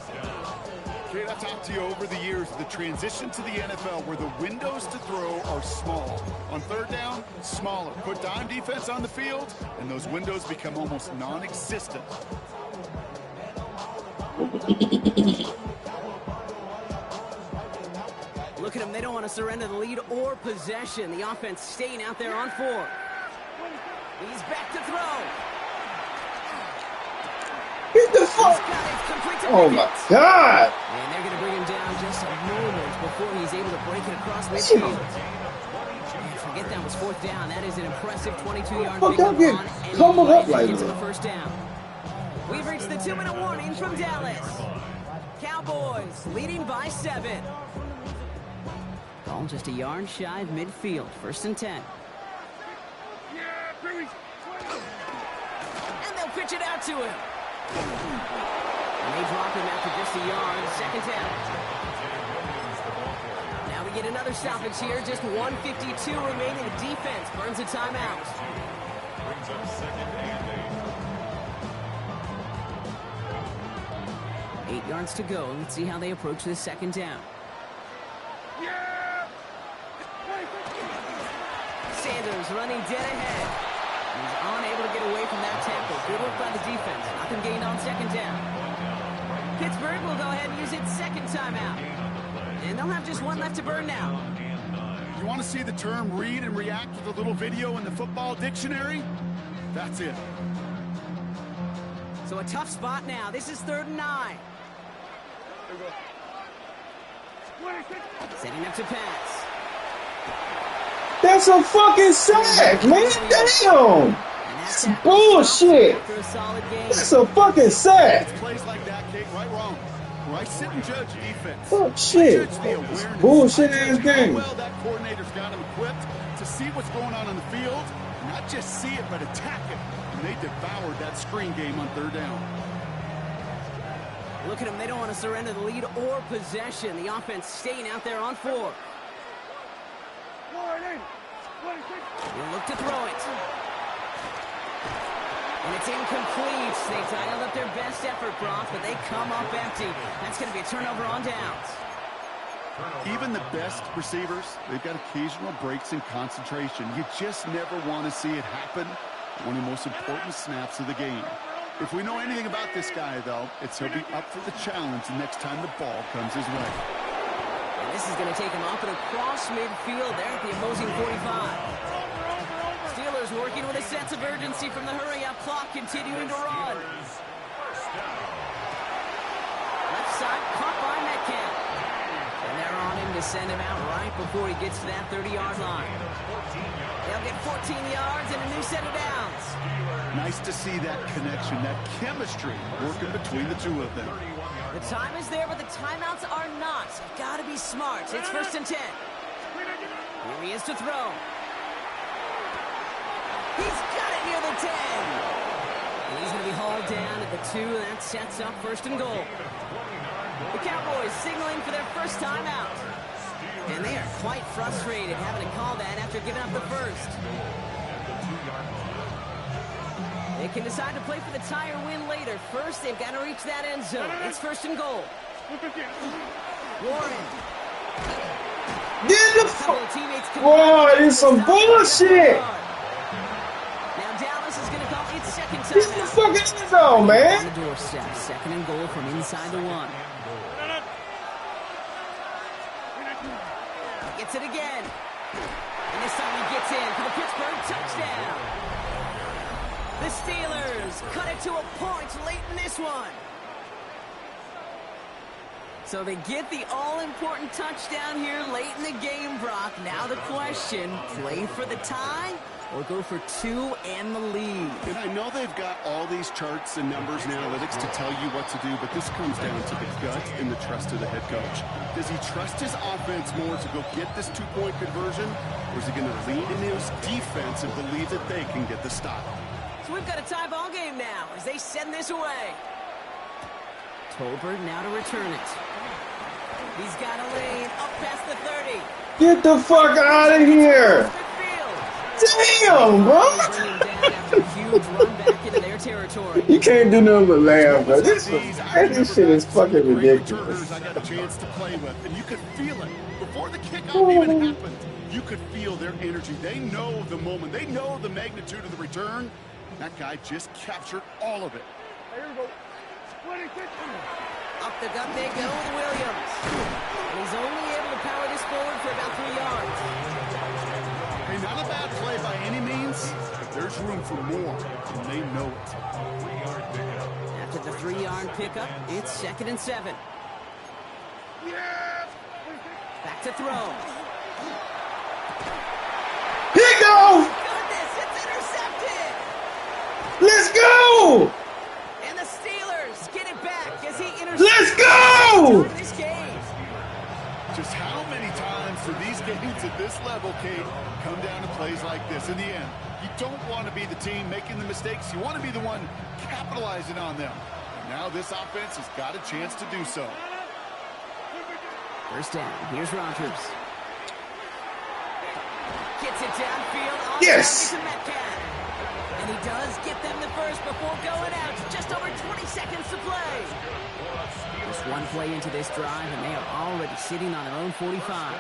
Okay, I've talked to you over the years, the transition to the NFL where the windows to throw are small. On third down, smaller. Put dime defense on the field, and those windows become almost non-existent. Look at them. They don't want to surrender the lead or possession. The offense staying out there on 4. He's back to throw. Get the fuck. Oh, my God. And they're going to bring him down just a moment before he's able to break it across midfield. And forget that was fourth down. That is an impressive 22-yard pickup on coming up like gets him a first down. We've reached the 2-minute warning from Dallas. Cowboys leading by 7. Ball just a yard shy of midfield. First and 10. And they'll pitch it out to him. And they drop him after just a yard. Second down. Now we get another stoppage here. Just 1:52 remaining. The defense burns a timeout. Brings up 2nd and 8. 8 yards to go. Let's see how they approach this second down. Sanders running dead ahead. He's unable to get away from that tackle. Good work by the defense. Nothing gained on second down. Pittsburgh will go ahead and use its second timeout. And they'll have just one left to burn now. You want to see the term read and react with a little video in the football dictionary? That's it. So a tough spot now. This is 3rd and 9. Setting up to pass. That's a fucking sack, man. Damn. That's bullshit. That's a fucking sack. It's plays like that, Kate, right wrong. Right, sit and judge defense. Fuck shit. Bullshit ass game. Well, that coordinator's got him equipped to see what's going on the field. Not just see it, but attack it. And they devoured that screen game on 3rd down. Look at them. They don't want to surrender the lead or possession. The offense staying out there on 4. He'll look to throw it. And it's incomplete. They dialed up their best effort, Brock, but they come up empty. That's going to be a turnover on downs. Even the best receivers, they've got occasional breaks in concentration. You just never want to see it happen. One of the most important snaps of the game. If we know anything about this guy, though, it's he'll be up for the challenge the next time the ball comes his way. And this is going to take him up and across midfield there at the opposing 45. Steelers working with a sense of urgency from the hurry-up clock, continuing to run. Left side, caught by Metcalf. And they're on him to send him out right before he gets to that 30-yard line. They'll get 14 yards and a new set of downs. Nice to see that connection, that chemistry working between the two of them. The time is there, but the timeouts are not. You've got to be smart. It's 1st and 10. Here he is to throw. He's got it near the 10. And he's going to be hauled down at the 2, and that sets up 1st and goal. The Cowboys signaling for their first timeout. And they are quite frustrated having to call that after giving up the first. They can decide to play for the tie or win later. First, they've got to reach that end zone. It's 1st and goal. Warren. Get the fuck! Whoa, it's some bullshit! Now Dallas is going to call its second timeout. This is the fucking end zone, man! On the doorstep, 2nd and goal from inside the 1. He gets it again. And this time he gets in for the Pittsburgh touchdown. The Steelers cut it to a point late in this one. So they get the all-important touchdown here late in the game, Brock. Now the question, play for the tie or go for 2 and the lead? And I know they've got all these charts and numbers and analytics to tell you what to do, but this comes down to the gut and the trust of the head coach. Does he trust his offense more to go get this 2-point conversion, or is he going to lean in his defense and believe that they can get the stop? So we've got a tie ball game now as they send this away. Tolbert now to return it. He's got a lane up past the 30. Get the fuck out of here! Damn, bro! You can't do nothing but laugh, bro. This shit is fucking ridiculous. I got a chance to play with, and you could feel it before the kickoff even happened. You could feel their energy. They know the moment. They know the magnitude of the return. That guy just captured all of it. Up the gut they go with Williams. And he's only able to power this forward for about 3 yards. Hey, not a bad play by any means, but there's room for more, and they know it. After the 3-yard pickup, it's 2nd and 7. Back to throw. Here you go! Goodness, it's intercepted! Let's go! And the Steelers get it back as he intercepts. Let's go! This game. Just how many times do these games at this level, Kate, come down to plays like this? In the end, you don't want to be the team making the mistakes. You want to be the one capitalizing on them. Now this offense has got a chance to do so. First down. Here's Rodgers. Gets it downfield. On yes! To Metcalf. And he does get them the first before going out. Just over 20 seconds to play. Just one play into this drive, and they are already sitting on their own 45.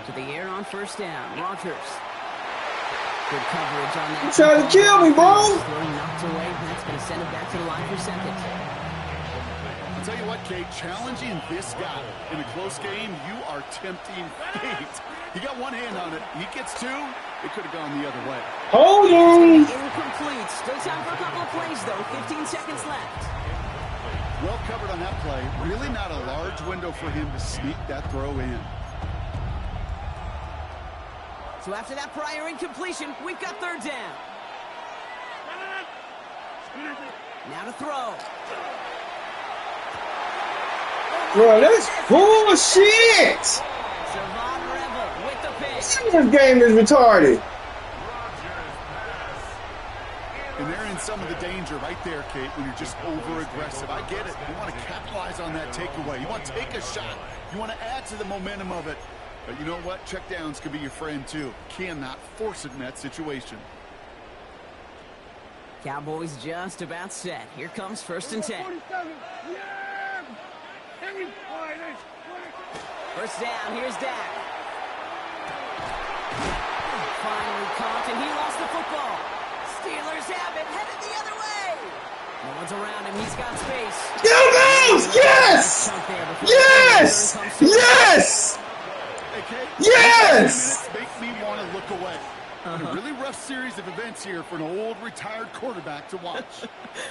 To the air on first down. Rodgers. Good coverage on that. You trying to kill me, bro? Knocked away. That's going to send him back to the line for 2nd. I'll tell you what, Kate, challenging this guy in a close game, you are tempting fate. He got one hand on it. He gets 2. It could have gone the other way. Hold on. Incomplete. Still time for a couple of plays, though. 15 seconds left. Well covered on that play. Really not a large window for him to sneak that throw in. So after that prior incompletion, we've got 3rd down. Now to throw. Bro, that's bullshit! Savon Rebel with the pick. This game is retarded. And they're in some of the danger right there, Kate, when you're just over-aggressive. I get it. You want to capitalize on that takeaway. You want to take a shot. You want to add to the momentum of it. But you know what? Checkdowns can be your friend, too. Cannot force it in that situation. Cowboys just about set. Here comes 1st and 10. First down, here's Dak. Finally caught, and he lost the football. Steelers have it, headed the other way. No one's around him, he's got space. Go Bills! Yes! Yes! Yes! Yes! Make me want to look away. A really rough series of events here for an old retired quarterback to watch.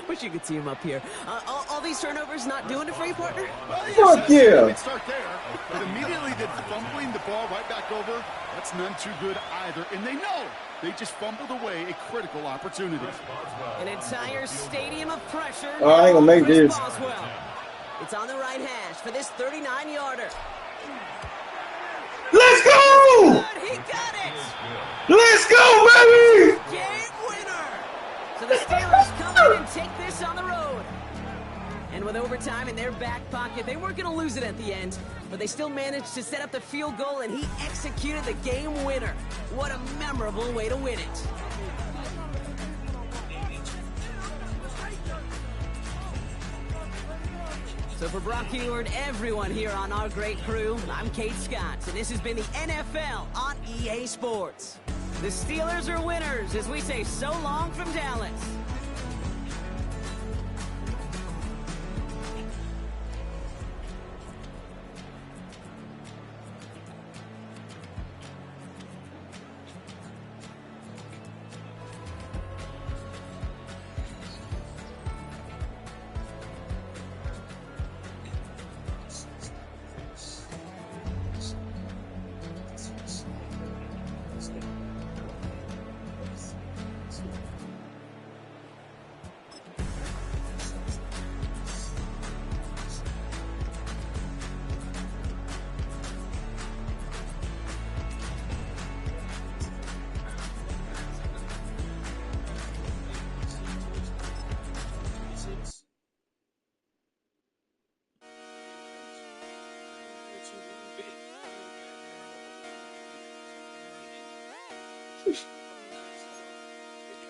Wish you could see him up here. All these turnovers not doing it for you, partner? Well, Fuck yeah. Let's start there. But immediately then fumbling the ball right back over, that's none too good either. And they know they just fumbled away a critical opportunity. An entire stadium of pressure. Oh, I ain't gonna make this. Boswell. It's on the right hash for this 39-yarder. Let's go! He got it! Let's go, baby! Game winner! So the Steelers come in and take this on the road. And with overtime in their back pocket, they weren't going to lose it at the end, but they still managed to set up the field goal, and he executed the game winner. What a memorable way to win it. So for Brock Heward, everyone here on our great crew, I'm Kate Scott, and this has been the NFL on EA Sports. The Steelers are winners as we say so long from Dallas.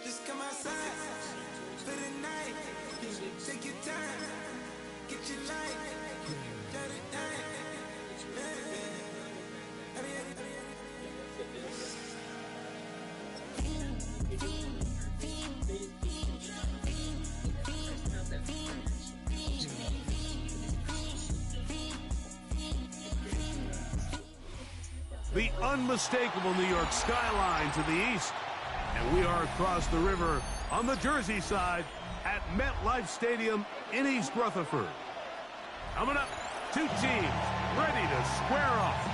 Just come outside for the night. Take your time, get your life. Shut it down. The unmistakable New York skyline to the east. And we are across the river on the Jersey side at MetLife Stadium in East Rutherford. Coming up, two teams ready to square off.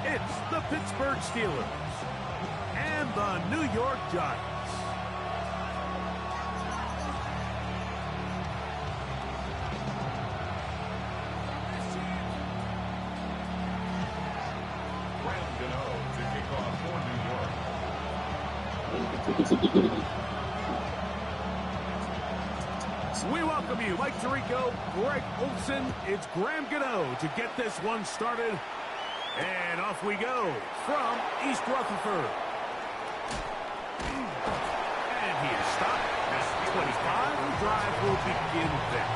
It's the Pittsburgh Steelers and the New York Giants. We welcome you, Mike Tirico, Greg Olson. It's Graham Gano to get this one started. And off we go from East Rutherford. And he is stopped. 25. The drive will begin there.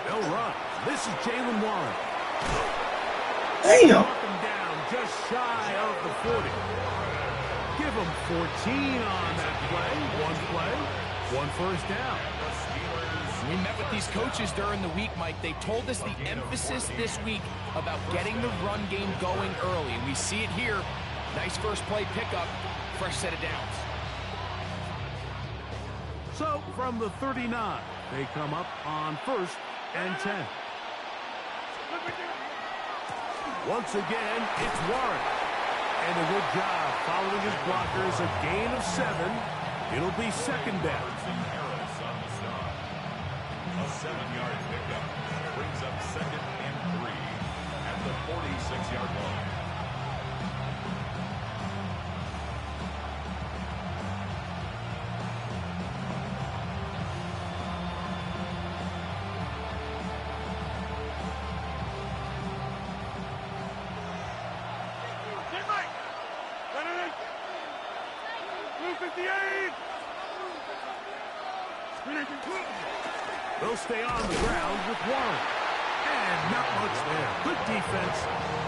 They'll run. This is Jalen Warren. Damn! Knock him down just shy of the 40. Give him 14 on that play. One first down. We met with these coaches during the week, Mike. They told us the emphasis this week about getting the run game going early. And we see it here. Nice first play pickup. Fresh set of downs. So from the 39, they come up on 1st and 10. Once again, it's Warren. And a good job following his blockers. A gain of 7. It'll be second down. A 7-yard pickup brings up 2nd and 3 at the 46-yard line. They'll stay on the ground with one. And not much there. Good defense.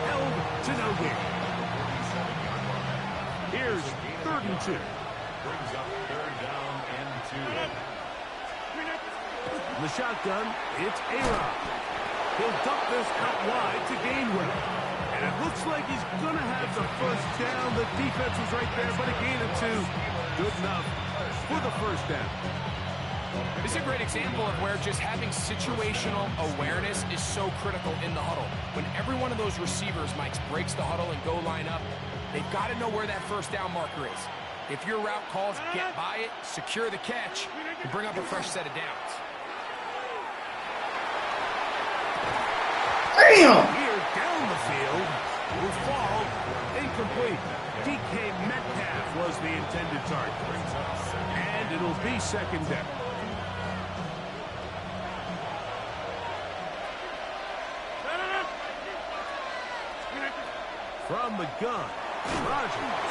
Held to no gain. Here's 3rd and 2. Brings up 3rd down and 2. In the shotgun, it's A-Rod. He'll dump this out wide to Gainwell. And it looks like he's going to have the first down. The defense was right there, but a gain of 2. Good enough for the first down. This is a great example of where just having situational awareness is so critical in the huddle. When every one of those receivers, Mike, breaks the huddle and go line up, they've got to know where that first down marker is. If your route calls, get by it, secure the catch, and bring up a fresh set of downs. Damn! Here down the field will fall incomplete. DK Metcalf was the intended target. And it'll be 2nd down. From the gun, Rodgers.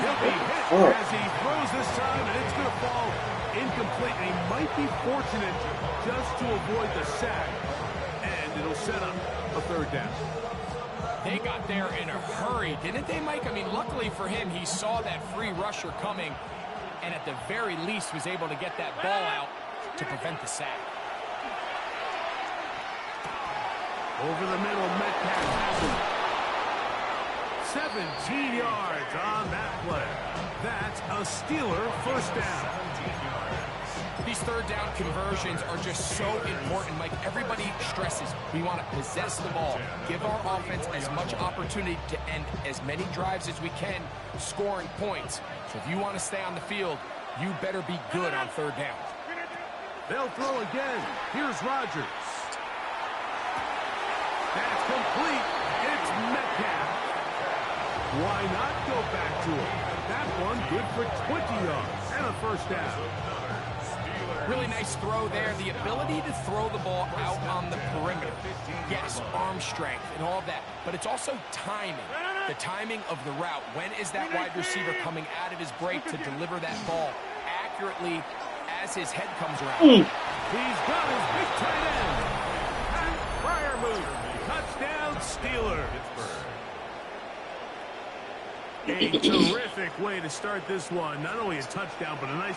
He'll be hit as he throws this time, and it's going to fall incomplete. And he might be fortunate just to avoid the sack. And it'll set up a 3rd down. They got there in a hurry, didn't they, Mike? I mean, luckily for him, he saw that free rusher coming, and at the very least was able to get that ball out to prevent the sack. Over the middle, Metcalf has it. 17 yards on that play. That's a Steeler first down. These 3rd down conversions are just so important, Mike. Everybody stresses we want to possess the ball, give our offense as much opportunity to end as many drives as we can, scoring points. So if you want to stay on the field, you better be good on 3rd down. They'll throw again. Here's Rodgers. That's complete. It's Metcalf. Why not go back to him? That one good for 20 yards and a first down. Really nice throw there. The ability to throw the ball out on the perimeter. Yes, arm strength and all of that. But it's also timing. The timing of the route. When is that wide receiver coming out of his break to deliver that ball accurately as his head comes around? He's got his big tight end. And prior move. Touchdown, Steelers. A terrific way to start this one. Not only a touchdown, but a nice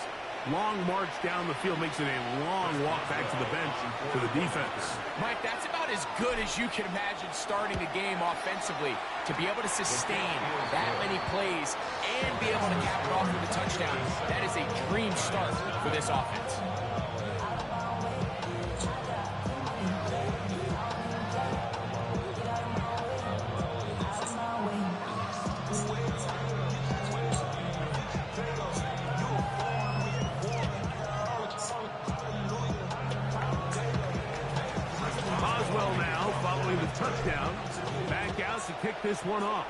long march down the field. Makes it a long walk back to the bench to the defense. Mike, that's about as good as you can imagine starting a game offensively. To be able to sustain that many plays and be able to cap it off with a touchdown, that is a dream start for this offense. Touchdown. Back out to kick this one off.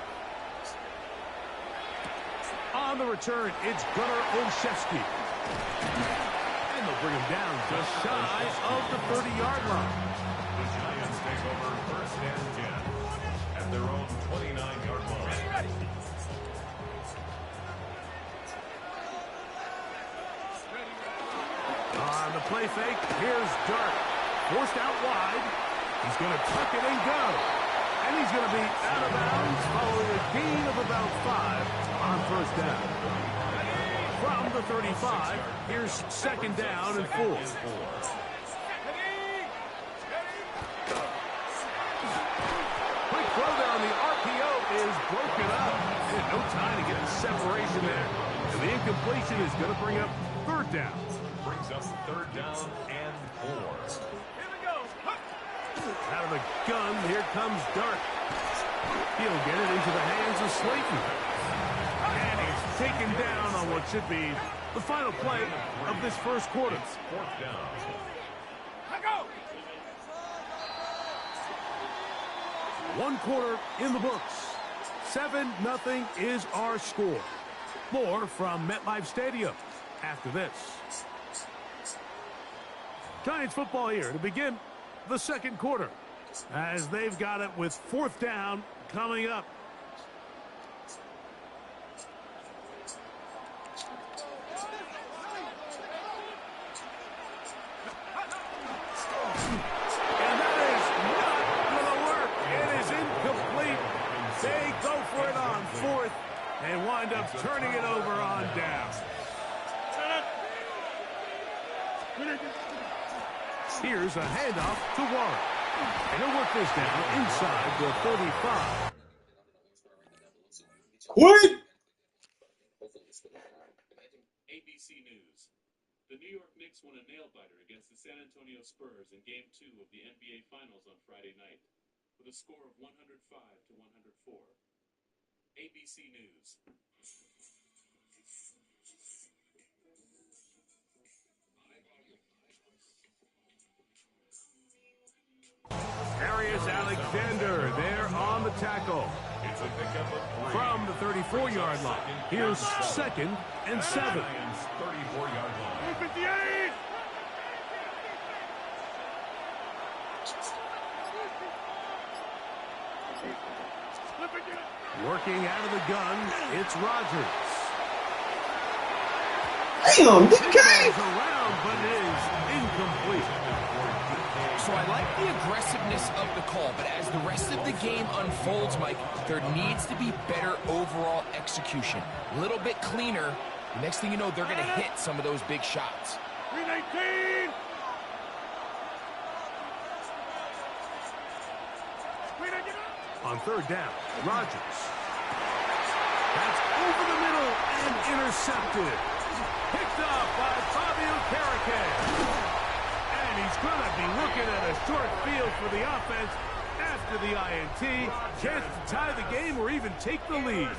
On the return, it's Gunnar Olszewski. And they'll bring him down just shy of the 30-yard line. The Giants take over 1st and 10 at their own 29-yard line. On the play fake, here's Dart. Forced out wide. He's going to tuck it and go. And he's going to be out of bounds following a gain of about 5 on first down. From the 35, here's 2nd down and 4. Quick throw there on the RPO is broken up. And no time to get the separation there. And the incompletion is going to bring up 3rd down. Brings up 3rd down and 4. Out of the gun, here comes Dart. He'll get it into the hands of Slayton. And he's taken down on what should be the final play of this first quarter. 4th down. One quarter in the books. 7-0 is our score. More from MetLife Stadium after this. Giants football here to begin the second quarter, as they've got it with 4th down coming up. up turning it over on down. Here's a handoff to Warren. And he'll work this down inside the 35. Quick! ABC News. The New York Knicks won a nail-biter against the San Antonio Spurs in Game 2 of the NBA Finals on Friday night with a score of 105 to 104. ABC News. Darius Alexander there on the tackle. From the 34-yard line. Here's 2nd and 7. 34-yard line. 58! Working out of the gun, it's Rodgers. Damn, DK! Around, but it is incomplete. So I like the aggressiveness of the call, but as the rest of the game unfolds, Mike, there needs to be better overall execution. A little bit cleaner. The next thing you know, they're going to hit some of those big shots. 319! On 3rd down, Rodgers. That's over the middle and intercepted. Picked up by Fabio Caracan. And he's going to be looking at a short field for the offense after the INT. Chance to tie the game or even take the lead.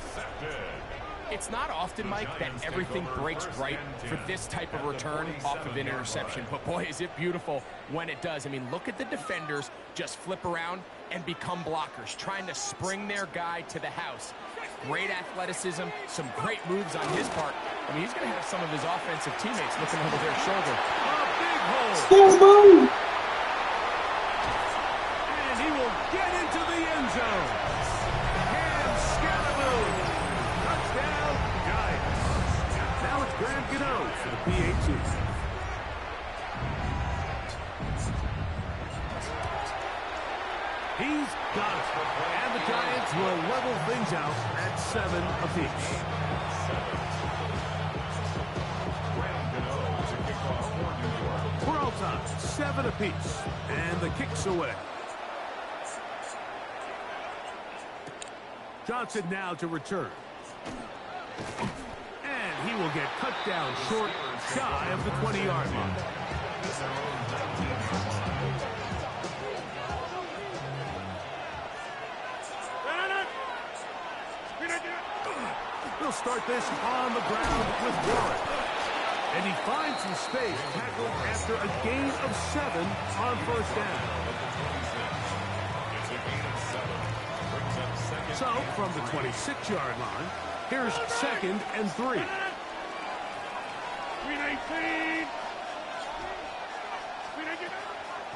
It's not often, Mike, that everything breaks right for this type of return off of an interception. But, boy, is it beautiful when it does. I mean, look at the defenders just flip around and become blockers, trying to spring their guy to the house. Great athleticism, some great moves on his part. I mean, he's going to have some of his offensive teammates looking over their shoulder. A big hole. Scooby! And he will get into the end zone. And Scalaboo. Touchdown, Giants. Now it's Graham Gano for the PAT. He's got it. And the Giants will level things out at 7 apiece. For all time, 7 apiece. And the kick's away. Johnson now to return. And he will get cut down short, shy of the 20-yard line. He'll start this on the ground with Warren. And he finds some space tackled after a gain of 7 on 1st down. So, from the 26-yard line, here's 2nd and 3. 319.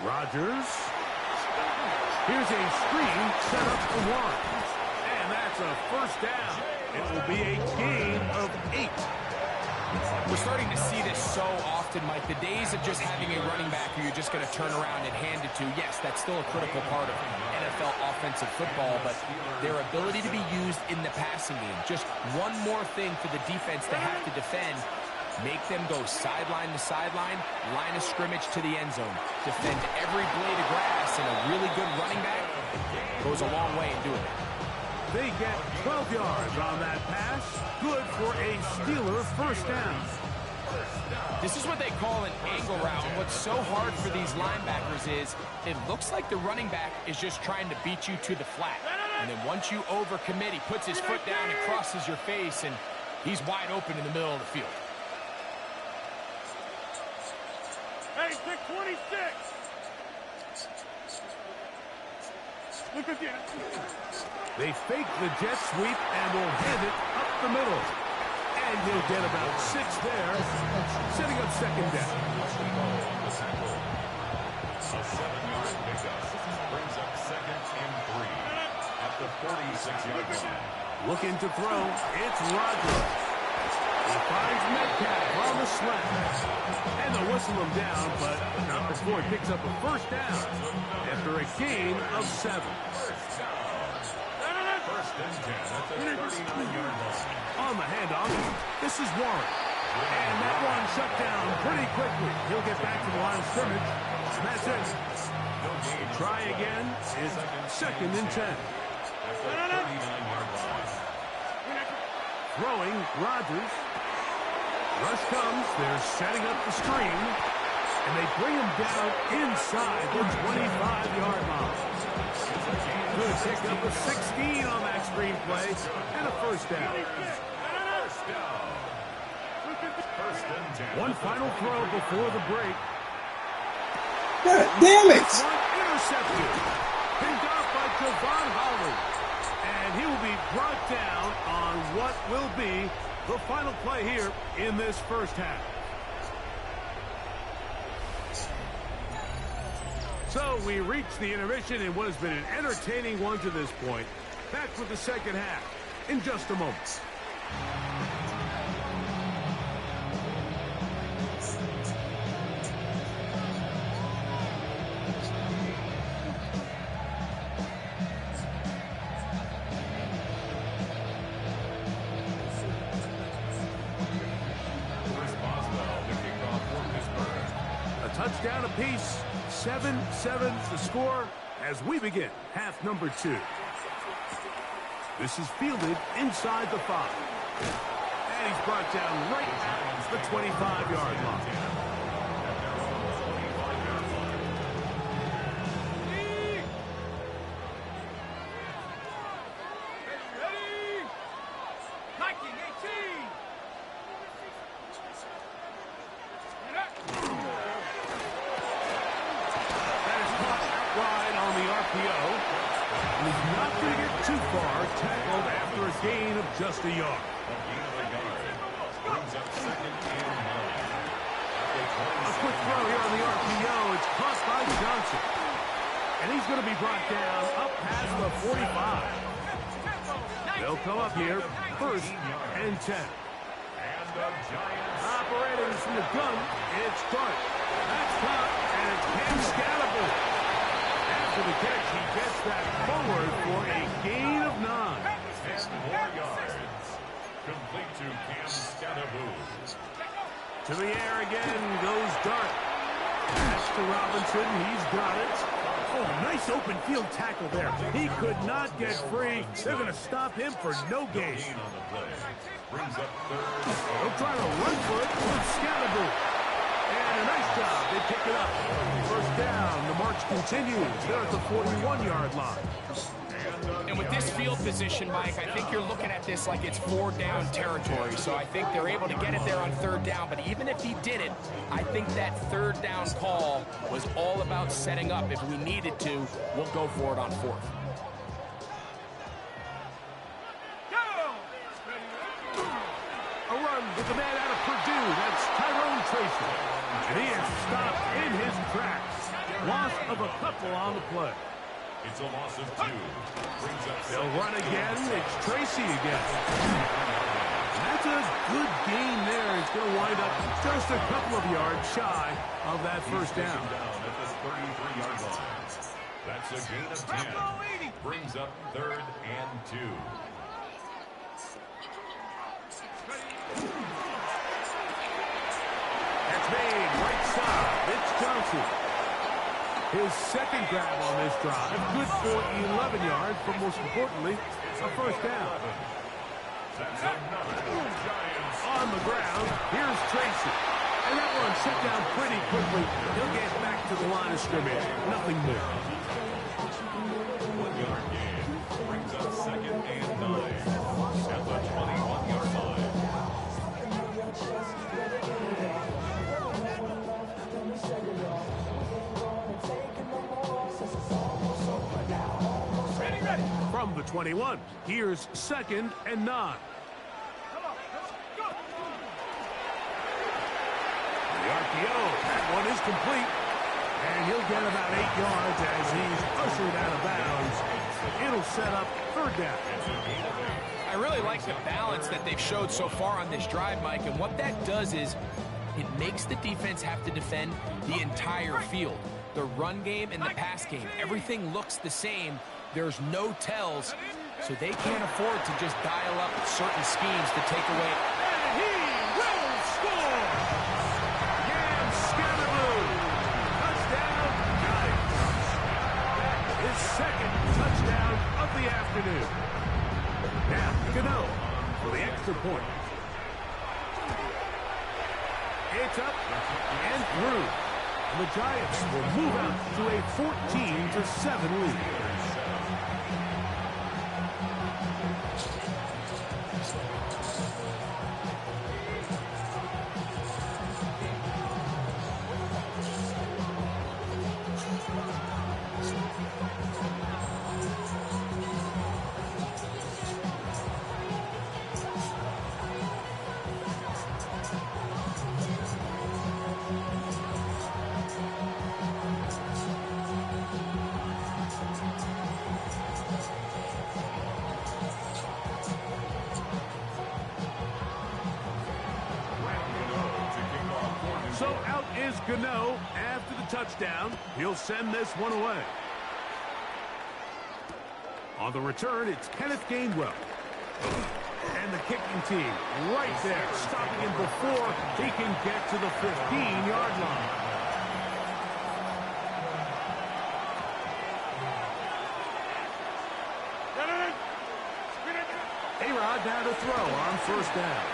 Rodgers. Here's a screen set up for Warren. And that's a 1st down. It will be a gain of 8. We're starting to see this so often, Mike. The days of just having a running back who you're just going to turn around and hand it to, yes, that's still a critical part of NFL offensive football, but their ability to be used in the passing game. Just one more thing for the defense to have to defend. Make them go sideline to sideline, line of scrimmage to the end zone. Defend every blade of grass, and a really good running back goes a long way in doing it. They get 12 yards on that pass. Good for a Steeler 1st down. This is what they call an angle route. What's so hard for these linebackers is it looks like the running back is just trying to beat you to the flat. And then once you overcommit, he puts his foot down and crosses your face, and he's wide open in the middle of the field. Hey, 626. Look at that. They fake the jet sweep and will hand it up the middle. And he'll get about 6 there, setting up 2nd down. A 7-yard pickup brings up 2nd and 3 at the 46-yard line. Looking to throw, it's Rodgers. He finds Metcalf on the slant. And they'll whistle him down, but not before he picks up a 1st down after a gain of 7. and 10 at the 39-yard line. On the handoff, this is Warren. And that one shut down pretty quickly. He'll get back to the line of scrimmage. That's it. Try again. It's 2nd and 10. At the 39-yard line. Throwing, Rodgers. Rush comes. They're setting up the screen. And they bring him down inside the 25-yard line. Good pick up a 16 on that screen play. And a first down. First and 10. One final throw before the break. God damn it! Intercepted. Picked off by Javon Holland. And he will be brought down on what will be the final play here in this first half. So we reach the intermission in what has been an entertaining one to this point. Back with the second half in just a moment. Touchdown apiece, 7-7 the score as we begin half number 2. This is fielded inside the 5. And he's brought down right at the 25-yard line. Just a yard. Brings up 2nd and 9. A quick throw here on the RPO. It's caught by Johnson. And he's going to be brought down up past the 45. They'll come up here, 1st and 10. And the Giants. Operating from the gun, it's Dart. That's caught, and it's Cam Scatterbull. After the catch, he gets that forward for a gain of 9. 10 more yards. Complete to Cam Scatterbull. To the air again goes Dart. Pass to Robinson. He's got it. Oh, nice open field tackle there. He could not get free. They're going to stop him for no gain. On the play. Brings up 3rd. They'll try to run for it with Scatterbull. And a nice job. They pick it up. First down. The march continues. They're at the 41-yard line. And with this field position, Mike, I think you're looking at this like it's 4-down territory. So I think they're able to get it there on 3rd down. But even if he didn't, I think that 3rd down call was all about setting up. If we needed to, we'll go for it on 4th. A run with the man out of Purdue. That's Tyrone Tracy. And he is stopped in his tracks. Loss of a couple on the play. It's a loss of 2. Brings up They'll run again. It's Tracy again. That's a good gain there. It's going to wind up just a couple of yards shy of that first down. Down at the 33-yard line. That's a gain of 10. Brings up 3rd and 2. That's made right side. It's Johnson. His second grab on this drive. Good for 11 yards, but most importantly, a first down. On the ground, here's Tracy. And that one shut down pretty quickly. He'll get back to the line of scrimmage. Nothing more. 1-yard gain. Brings up 2nd and 9. At the 21-yard line. From the 21, here's 2nd and 9. The RPO, that one is complete. And he'll get about 8 yards as he's ushered out of bounds. It'll set up 3rd down. I really like the balance that they've showed so far on this drive, Mike, and what that does is it makes the defense have to defend the entire field. The run game and the pass game, everything looks the same. There's no tells So they can't afford to just dial up certain schemes to take away. And he will score! Yan Scatterboo! Touchdown, Giants! His second touchdown of the afternoon. Now, Gano for the extra point. It's up and through. And the Giants will move out to a 14-7 lead. So out is Gano after the touchdown. He'll send this one away. On the return, it's Kenneth Gainwell. And the kicking team right there, stopping him before he can get to the 15-yard line. A-Rod now to throw on first down.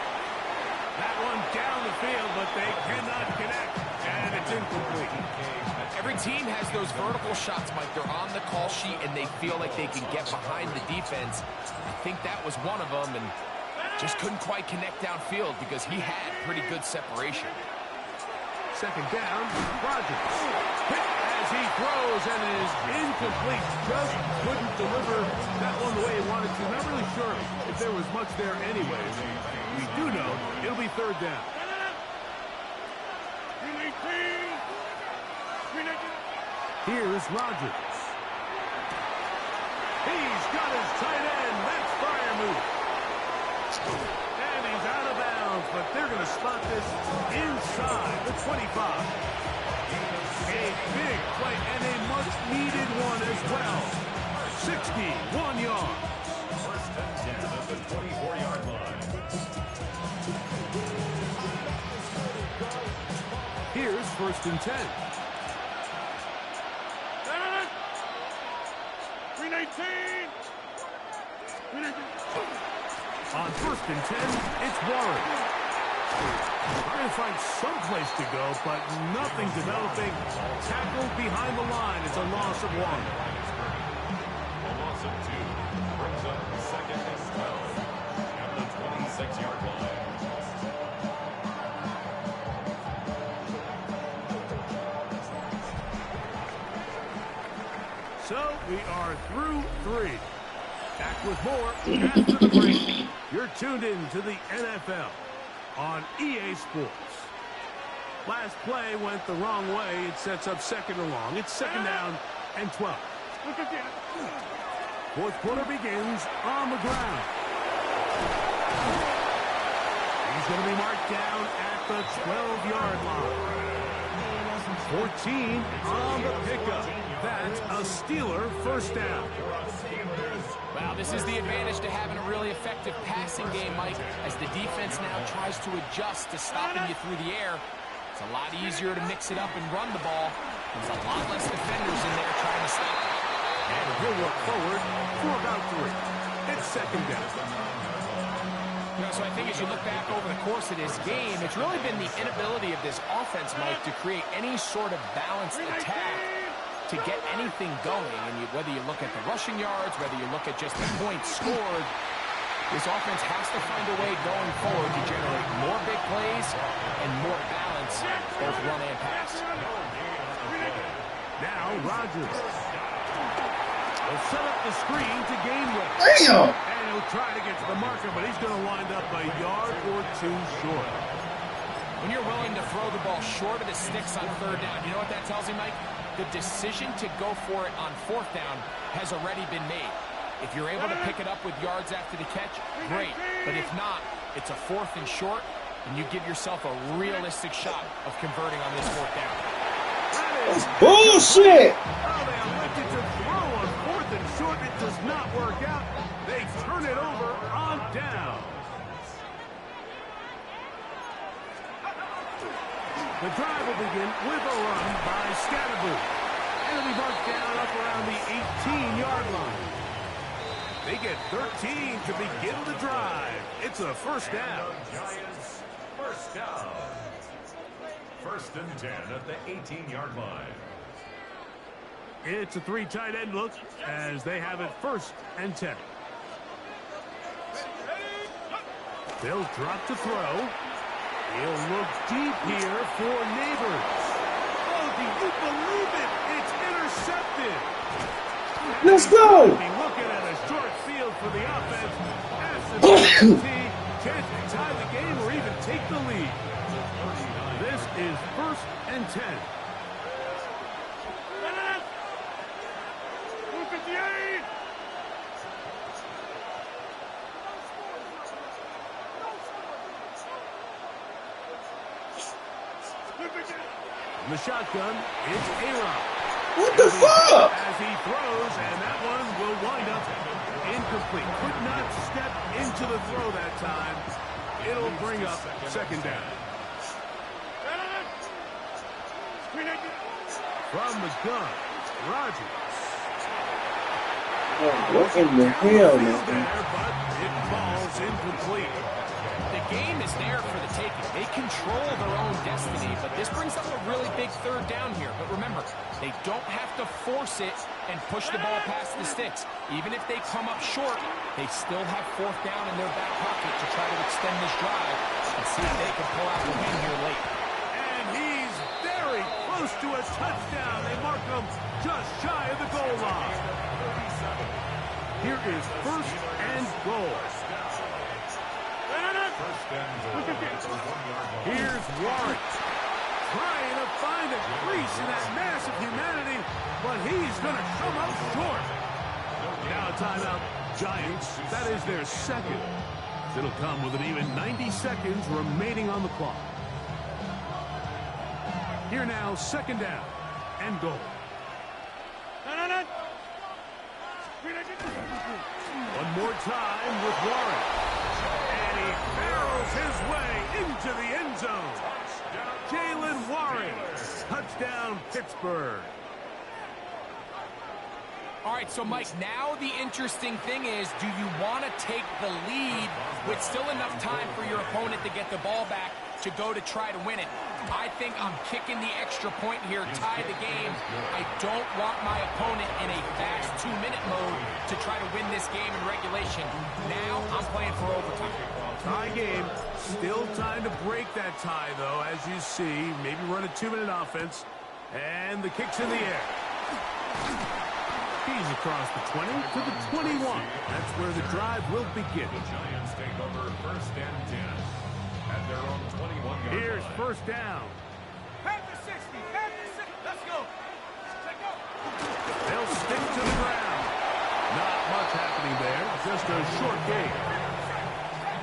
That one down the field, but they cannot connect, and it's incomplete. Every team has those vertical shots, Mike. They're on the call sheet, and they feel like they can get behind the defense. I think that was one of them, and just couldn't quite connect downfield because he had pretty good separation. Second down, Rodgers. Hit as he throws, and it is incomplete. Just couldn't deliver that one the way he wanted to. Not really sure if there was much there anyways. We do know it'll be third down. Here's Rodgers. He's got his tight end. That's Freiermuth. And he's out of bounds, but they're going to spot this inside the 25. A big play and a much-needed one as well. 61 yards. First and 10 at the 24-yard line. Here's first and 10. 319. On first and 10, it's Warren. Trying to find some place to go, but nothing developing. Tackled behind the line. It's a loss of 1. A loss of 2 brings up second and 12 at the 26-yard line. So we are through 3. Back with more after the break. You're tuned in to the NFL on EA Sports. Last play went the wrong way. It sets up second and long. It's second down and 12. Fourth quarter begins on the ground. He's going to be marked down at the 12-yard line. 14 on the pickup. That's a Steeler first down. Wow, this is the advantage to having a really effective passing game, Mike, as the defense now tries to adjust to stopping you through the air. It's a lot easier to mix it up and run the ball. There's a lot less defenders in there trying to stop it. And he'll work forward for about 3. It's second down. You know, so I think as you look back over the course of this game, it's really been the inability of this offense, Mike, to create any sort of balanced attack to get anything going. And whether you look at the rushing yards, whether you look at just the points scored, this offense has to find a way going forward to generate more big plays and more balance, both run and pass. Now Rodgers will set up the screen to Gainwell. Damn! And he'll try to get to the marker, but he's going to wind up a yard or 2 short. When you're willing to throw the ball short of the sticks on third down, you know what that tells you, Mike? The decision to go for it on fourth down has already been made. If you're able to pick it up with yards after the catch, great. But if not, it's a fourth and short, and you give yourself a realistic shot of converting on this fourth down. That That's bullshit. Oh, they elected to throw on 4th and short. It does not work out. They turn it over on down. The drive will begin with a run by Scatterboo. And it'll be marked down up around the 18-yard line. They get 13 to begin the drive. It's a first down. Giants, first down. 1st and 10 at the 18-yard line. It's a 3 tight end look as they have it 1st and 10. They'll drop to throw. He'll look deep here for Neighbors. Oh, do you believe it? It's intercepted. Let's go. Be looking at a short field for the offense. Chance to tie the game or even take the lead. This is 1st and 10. From the shotgun, it's A-Rob. What the fuck? As he throws, and that one will wind up incomplete. Could not step into the throw that time. It'll bring up 2nd down. From the gun, Rodgers. What in the hell, man? But it falls incomplete. The game is there for the taking. They control their own destiny, but this brings up a really big 3rd down here. But remember, they don't have to force it and push the ball past the sticks. Even if they come up short, they still have 4th down in their back pocket to try to extend this drive and see if they can pull out the win here late. And he's very close to a touchdown. They mark him just shy of the goal line. Here is 1st and goal. Here's Warren trying to find a crease in that mass of humanity, but he's going to come up short. Now a timeout, Giants. That is their 2nd. It'll come with an even 90 seconds remaining on the clock. Here now, 2nd down and goal. One more time with Warren. And he barrels his way into the end zone. Jalen Warren. Touchdown, Pittsburgh. All right, so Mike, now the interesting thing is, do you want to take the lead with still enough time for your opponent to get the ball back to go to try to win it? I think I'm kicking the extra point here, tie the game. I don't want my opponent in a fast 2-minute mode to try to win this game in regulation. Now I'm playing for overtime. Tie game. Still time to break that tie, though, as you see. Maybe run a 2-minute offense. And the kick's in the air. He's across the 20 to the 21. That's where the drive will begin. The Giants take over 1st and 10 at their own 21-yard line. Here's 1st down. Pass the 60. Pass the 60. Let's go. Let's go. They'll stick to the ground. Not much happening there. Just a short game.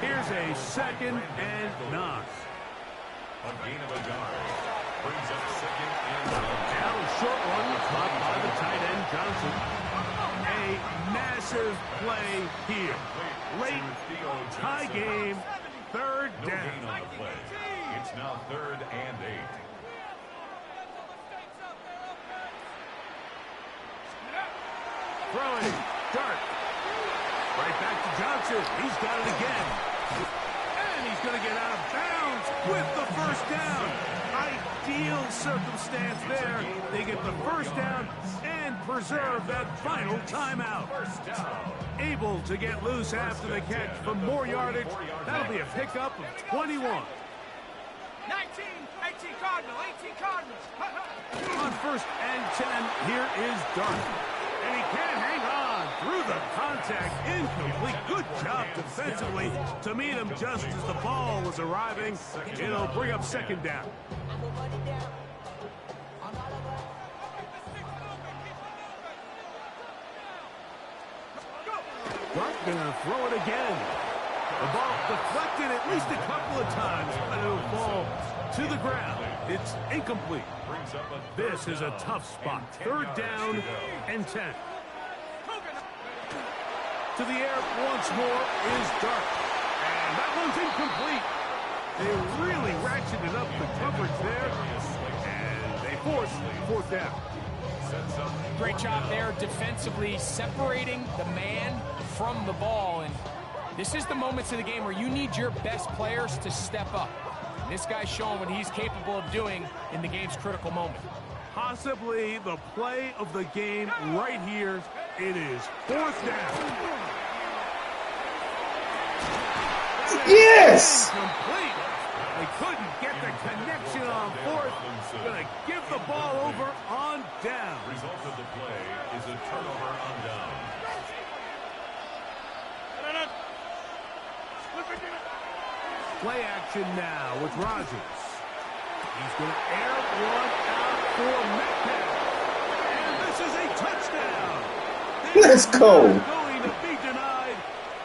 Here's a 2nd and 9. A gain of a yard. Brings up 2nd and 9. Now a short one caught by the tight end Johnson. A massive play here. Late tie game. 3rd No down. gain on the play. It's now 3rd and 8. Throwing. Dart. Right back to Johnson. He's got it again. And he's going to get out of bounds with the 1st down. Ideal circumstance there. They get the 1st down and preserve that final timeout. Able to get loose after the catch for more yardage. That'll be a pickup of 21. 19, 18 Cardinal, 18 Cardinals. On 1st and 10, here is Dart. And he can't hang on through the contact. Incomplete. Good job defensively to meet him just as the ball was arriving. It'll bring up 2nd down. Dart gonna throw it again. The ball deflected at least a couple of times, but it'll fall to the ground. It's incomplete. This is a tough spot. 3rd down and 10. To the air once more is Dart. And that one's incomplete. They really ratcheted up the coverage there. And they force 4th down. Great job there defensively, separating the man from the ball. And this is the moments of the game where you need your best players to step up. And this guy's showing what he's capable of doing in the game's critical moment. Possibly the play of the game right here. It is 4th down. Yes! Complete. They couldn't get the connection on 4th. Gonna give the ball over on down. Result of the play is a turnover on down. Play action now with Rodgers. He's going to air one out for Metcalf. And this is a touchdown. Let's go. Going to be denied,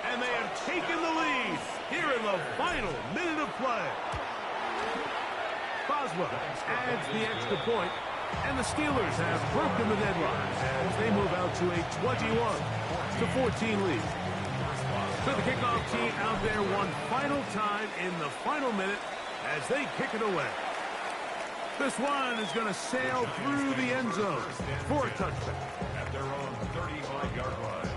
and they have taken the lead here in the final minute of play. Boswell adds the extra point, and the Steelers have broken the deadline as they move out to a 21-14 lead. So the kickoff team out there one final time in the final minute as they kick it away. This one is going to sail through the end zone for a touchdown. At their own 35-yard line.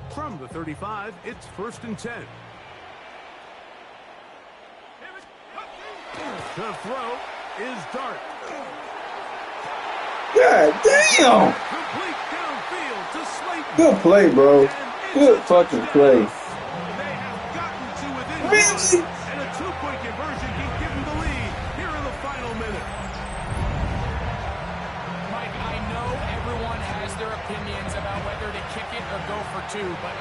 From the 35, it's 1st and 10. The throw is Dart. God damn! Complete downfield to Slayton. Good play, bro. Good fucking play. They have gotten to within Really? one, and a 2-point conversion can give them the lead here in the final minute. Mike, I know everyone has their opinions about whether to kick it or go for 2, but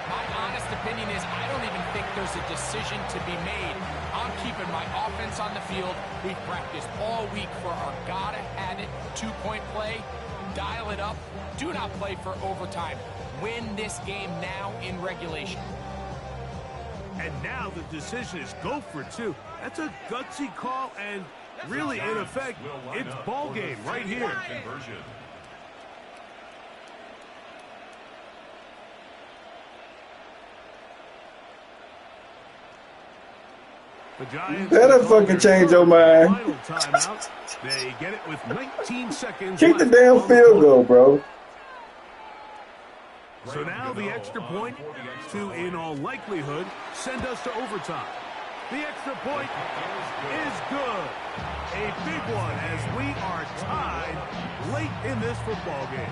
my honest opinion is I don't even think there's a decision to be made. I'm keeping my offense on the field. We've practiced all week for our gotta-have-it 2-point play. Dial it up. Do not play for overtime. Win this game now in regulation. And now the decision is go for 2. That's a gutsy call, and really, in effect, it's ball game right here. Conversion. The Giants Better fucking change your mind. Final timeout. They get it with 19 seconds. Kick the left damn on the field clock. goal, bro. So now the extra point to, in all likelihood, send us to overtime. The extra point is good. A big one as we are tied late in this football game.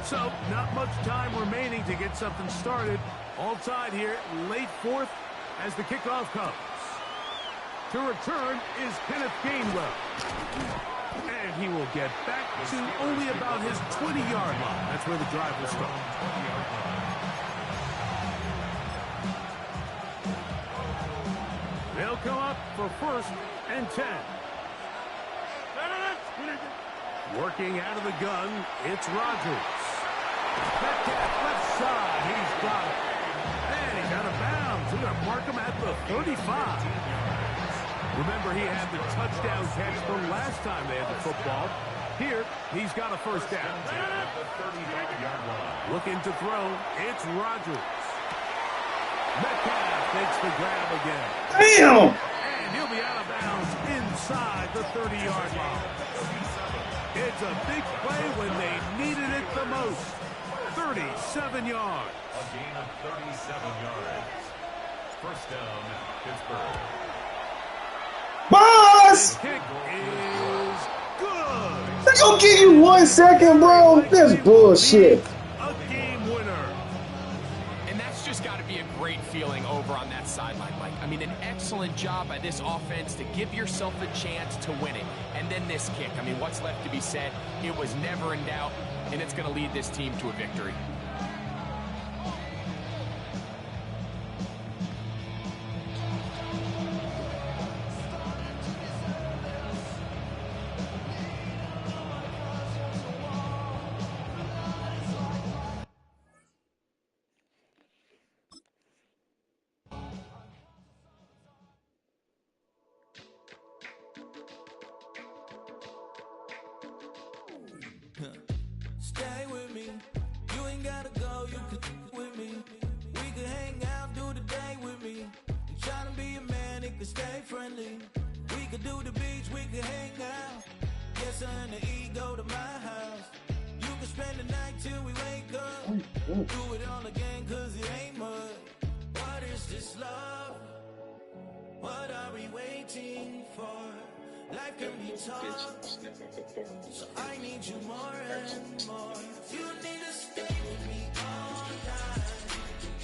So not much time remaining to get something started. All tied here, late 4th as the kickoff comes. To return is Kenneth Gainwell. And he will get back to only about his 20-yard line. That's where the drive will start. They'll come up for 1st and 10. Working out of the gun, it's Rodgers. Metcalf left side, he's got it. And he's out of bounds. They're going to mark him at the 35. Remember, he had the touchdown catch the last time they had the football. Here, he's got a 1st down. Looking to throw, it's Rodgers. Metcalf makes the grab again. Damn! And he'll be out of bounds inside the 30-yard line. It's a big play when they needed it the most. 37 yards. A gain of 37 yards. 1st down, Pittsburgh. Boss! This kick is good. They gonna give you 1 second, bro? That's bullshit. A game winner. And that's just got to be a great feeling over on that sideline, Mike. I mean, an excellent job by this offense to give yourself a chance to win it. And then this kick. I mean, what's left to be said? It was never in doubt, and it's going to lead this team to a victory. Stay with me. You ain't gotta go, you could with me. We could hang out, do the day with me. You tryna be a man, it could stay friendly. We could do the beach, we could hang out. Yes, her and the E go to my house. You could spend the night till we wake up. Do it all again, cause it ain't mud. What is this love? What are we waiting for? Life can be tough, so I need you more and more. You need to stay with me all night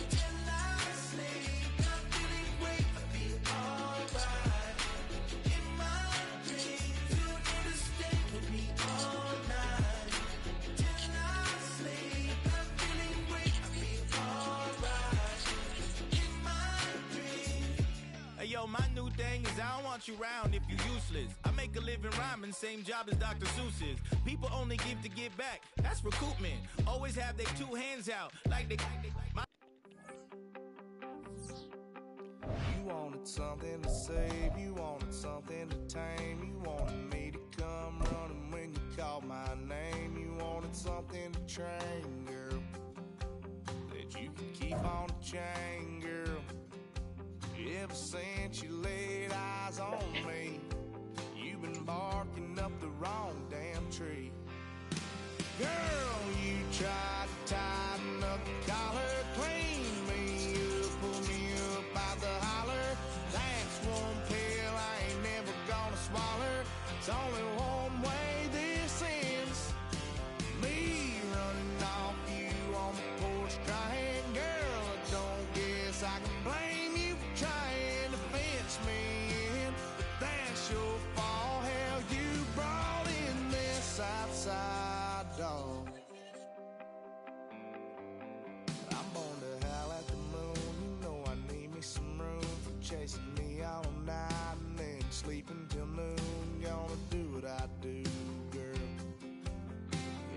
till I sleep. I'm feeling great, I'll be alright. In my dreams, you need to stay with me all night till I sleep. I'm feeling great, I'll be alright. In my dreams. Hey yo, my new thing is I don't want you around if you useless. I make a living rhyming, same job as Dr. Seuss's. People only give to give back, that's recoupment. Always have their two hands out, like they You wanted something to save, you wanted something to tame. You wanted me to come running when you called my name. You wanted something to train, girl, that you could keep on the chain, girl. Ever since you laid eyes on me, you've been barking up the wrong damn tree. Girl, you tried to tighten up the collar, clean me up, pull me up by the holler. That's one pill I ain't never gonna swallow. It's only one way this ends. Me running off you on the porch crying. Girl, I don't guess I can blame you for trying to fence me in, but that's your fault. Hell, you brought in this outside dog. I'm born to howl at the moon. You know I need me some room for chasing me all night and then sleeping till noon. Gonna do what I do, girl.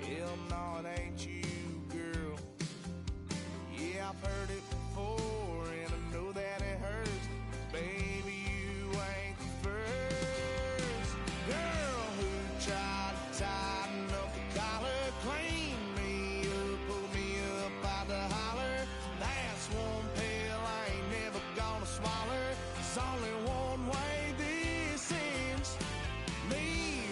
Hell no, it ain't you, girl. Yeah, I've heard it before and I know that it hurts. Baby, you ain't the first girl who tried to tighten up the collar, clean me up, pull me up by the holler. That's one pill I ain't never gonna swallow. It's only one way this ends. Me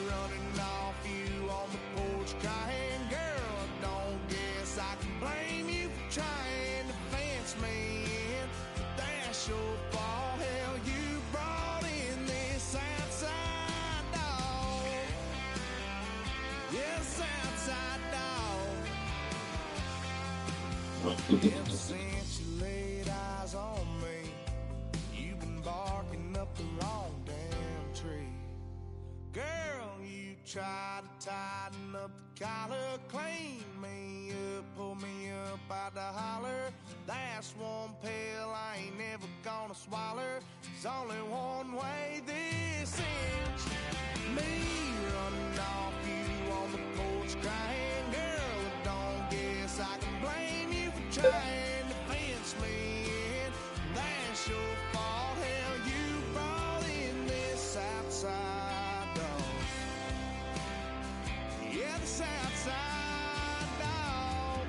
running off you on the porch crying. Girl, I don't guess I can blame you for trying to fence me in, but that's your fault. Hell, you brought in this outside dog. Yes, outside dog. Ever since you laid eyes on me, you've been barking up the wrong damn tree. Girl, you tried to tighten up the collar, clean me up, pull me up by the holler. That's one pill I ain't never gonna swallow. There's only one way this ends. Me running off you on the porch crying. Girl, I don't guess I can blame you for trying to fence me in. That's your fault. Hell, you brought in this outside dog. Yeah, this outside dog.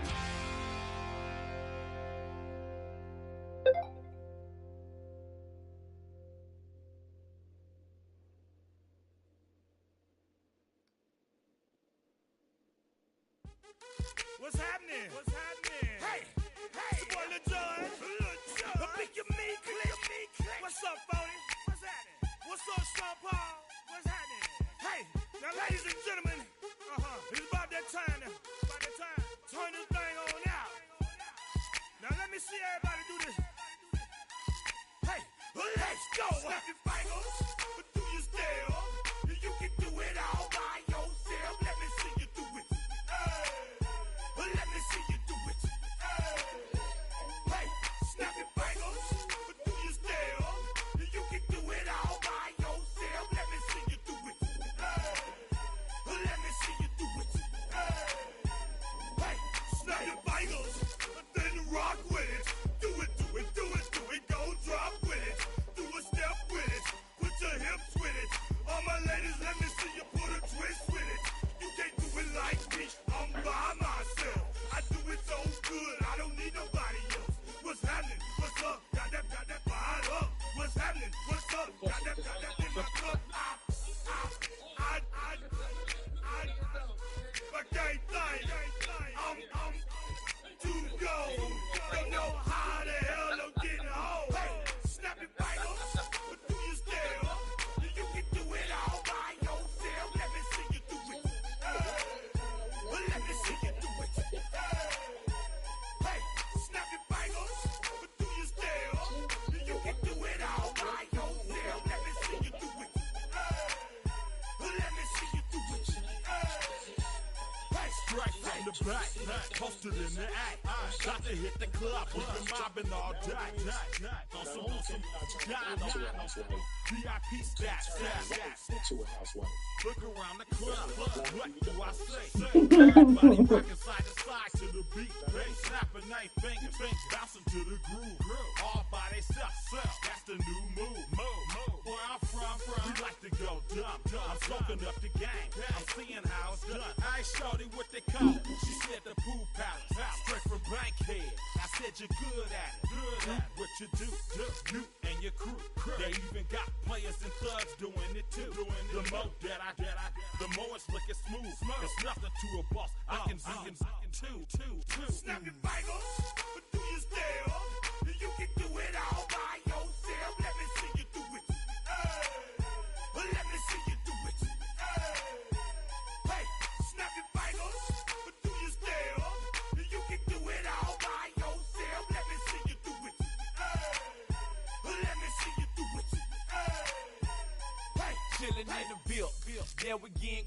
What's happening? What's happening? Hey, it's your boy Lil Jon. I'll pick your meat click. What's up, Phony? What's happening? What's up, Sean Paul? What's happening? Hey, now ladies and gentlemen, it's about that time. Turn this thing on out. Now let me see everybody do this. Hey, let's go. Snap your fingers, but do you still? You can do it all by yourself. Let me see you do it. Let me see you do it. Hey, snap your fingers, but do you still? You can do it all by yourself. Let me see you do it. Let me see you do it. Hey, snap your fingers, then rock with it. Do it, do it, do it, do it. Go drop with it. Do a step with it. Put your hip back, posted in the act. Got to hit the club, we've been mobbing all day. On some VIP stats. Look around the club, what do I say? Everybody rocking side to side to the beat. They snapping they fingers, bouncing to the groove. All by themselves, that's the new move. Where I'm from, we like to go dumb. I'm smoking up the game, I'm seeing how it's done. I ain't shorty what they call it. She said the pool palace, straight from Bankhead. I said you're good at it. What you do, you and your crew. They even got players and thugs doing it too. The more that I the more it's looking smooth. It's nothing to a boss. I can two. Snap your fingers, but do you still? You can do it all by yourself. Let me see you do it. Let me see you do it. Hey, snap your fingers, but do you still? You can do it all by yourself. Let me see you do it. Let me see you do it. Hey, chillin' in the bill. There we again.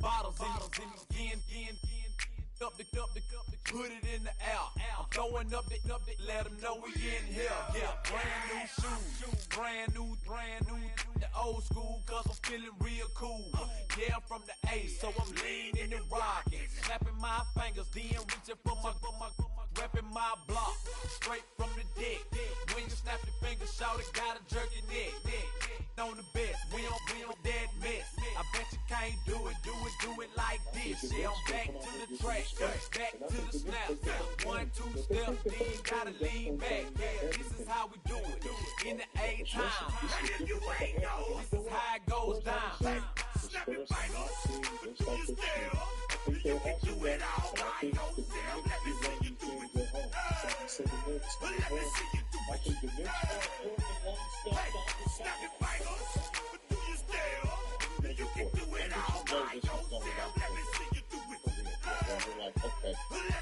Bottles in again. Up the put it in the air. I'm throwing up the, let them know we in here. Yeah, brand new shoes, brand new. The old school, cause I'm feeling real cool. Yeah, I'm from the A, so I'm leaning and rocking. Snapping my fingers, then reaching for my repping my block. Straight from the deck. When you snap your fingers, shout it, gotta jerk your neck. On the best, we don't dead mess. I bet you can't do it like this. Yeah, I'm back to the track, back to the snap. 1, 2 step, then gotta lean back. Yeah, this is how we do it. In the A time. and if you ain't know, This is how it goes down. snap your fingers, but do you still? You can do it all by yourself. Let me see you do it. Let me see you do it. Hey, snap your fingers, but do you still? You can do it all by yourself. Let me see you do it. Let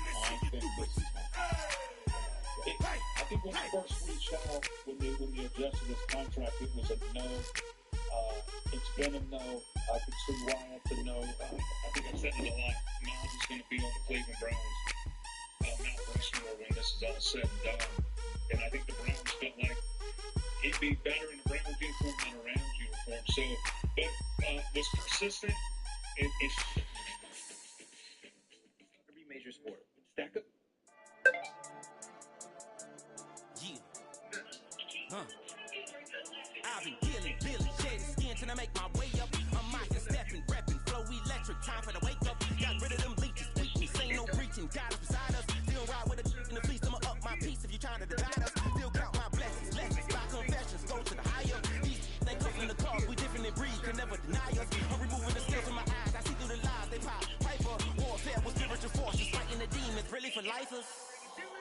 me see you do it. I think when we first reached out, when we adjusted this contract, it was a no. It's been a no. I can see why it's a no. I think I said it a lot. Miles is going to be on the Cleveland Browns Mount Rushmore when this is all said and done. And I think the Browns felt like he'd be better in the Browns uniform than a Rams uniform. So, but was persistent. It's every major sport. Stack up. I've been feeling shady skin till I make my way up. I'm mocking, stepping, repping, flow electric. Time for the wake up. Got rid of them leeches, weakness, ain't no breaching. Got us beside us. Still ride with a in the fleece. I'ma up my piece if you trying to divide us. Still count my blessings, lessons, my confessions. Go to the higher. These they come from the cause. We different than breed, can never deny us. I'm removing the scales from my eyes. I see through the lies they pop. Piper, warfare with spiritual forces. Fighting the demons, really for lifers.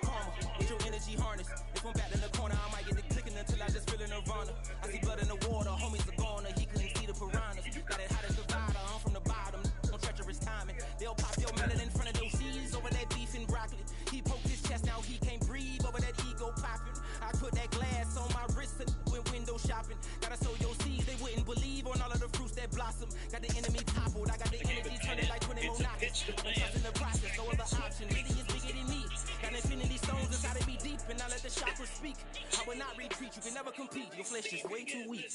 Karma, with your energy harness. If I'm back in the corner, I might get the clicking until I just feel a nirvana. I see blood in the water, homies are gone, he couldn't see the piranhas. Got it hot as divider, I'm from the bottom, on treacherous timing. They'll pop your melon in front of those seeds over that beef and broccoli. He poked his chest, now he can't breathe over that ego popping. I put that glass on my wrist and went window shopping. Gotta sow your seeds, they wouldn't believe on all of the fruits that blossom. Got the enemy toppled, I got the energy turning like 20 more knockers. I'm trusting the process, no other option. Really is bigger than me. Got infinity stones inside of me deep, and I let the chakras speak. I will not retreat, you can never compete. Your flesh is way too weak.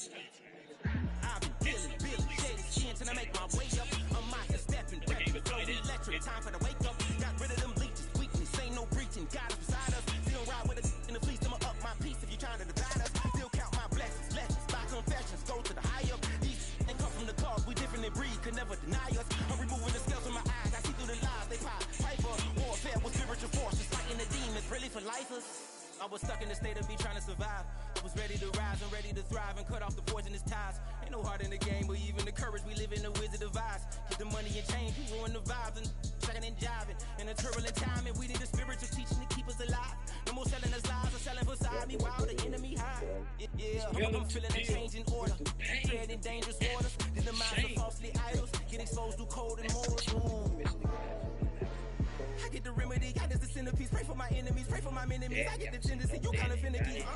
I've been feeling shady skin till I make my way up. I'm mocking, stepping, repping, flow electric. Time for the wake up. Got rid of them leeches, weakness, ain't no breaching. Got us beside us. Still ride with a in the fleece. I'ma up my piece if you trying to divide us. Still count my blessings, lessons, my confessions. Go to the higher. These ain't come from the cause. We different than breed, could never deny us. I'm removing the scales from my eyes. I see through the lies they pop. Hyper, warfare with spiritual forces. Fighting the demons, really for lifers. I was stuck in the state of me trying to survive. I was ready to rise and ready to thrive and cut off the poisonous ties. Ain't no heart in the game, but even the courage we live in the wizard of Oz. Get the money and change, we ruin the vibes and checking and jiving. In a turbulent time, and we need a spiritual teaching to keep us alive. No more selling us lies or selling beside me while the enemy high. Yeah, I'm feeling a change in order. Treading dangerous waters. Did the minds of falsely idols get exposed through cold and morals? I get the remedy, God is the centerpiece. Pray for my enemies, pray for my enemies. I get the tendency, you kinda finicky, huh?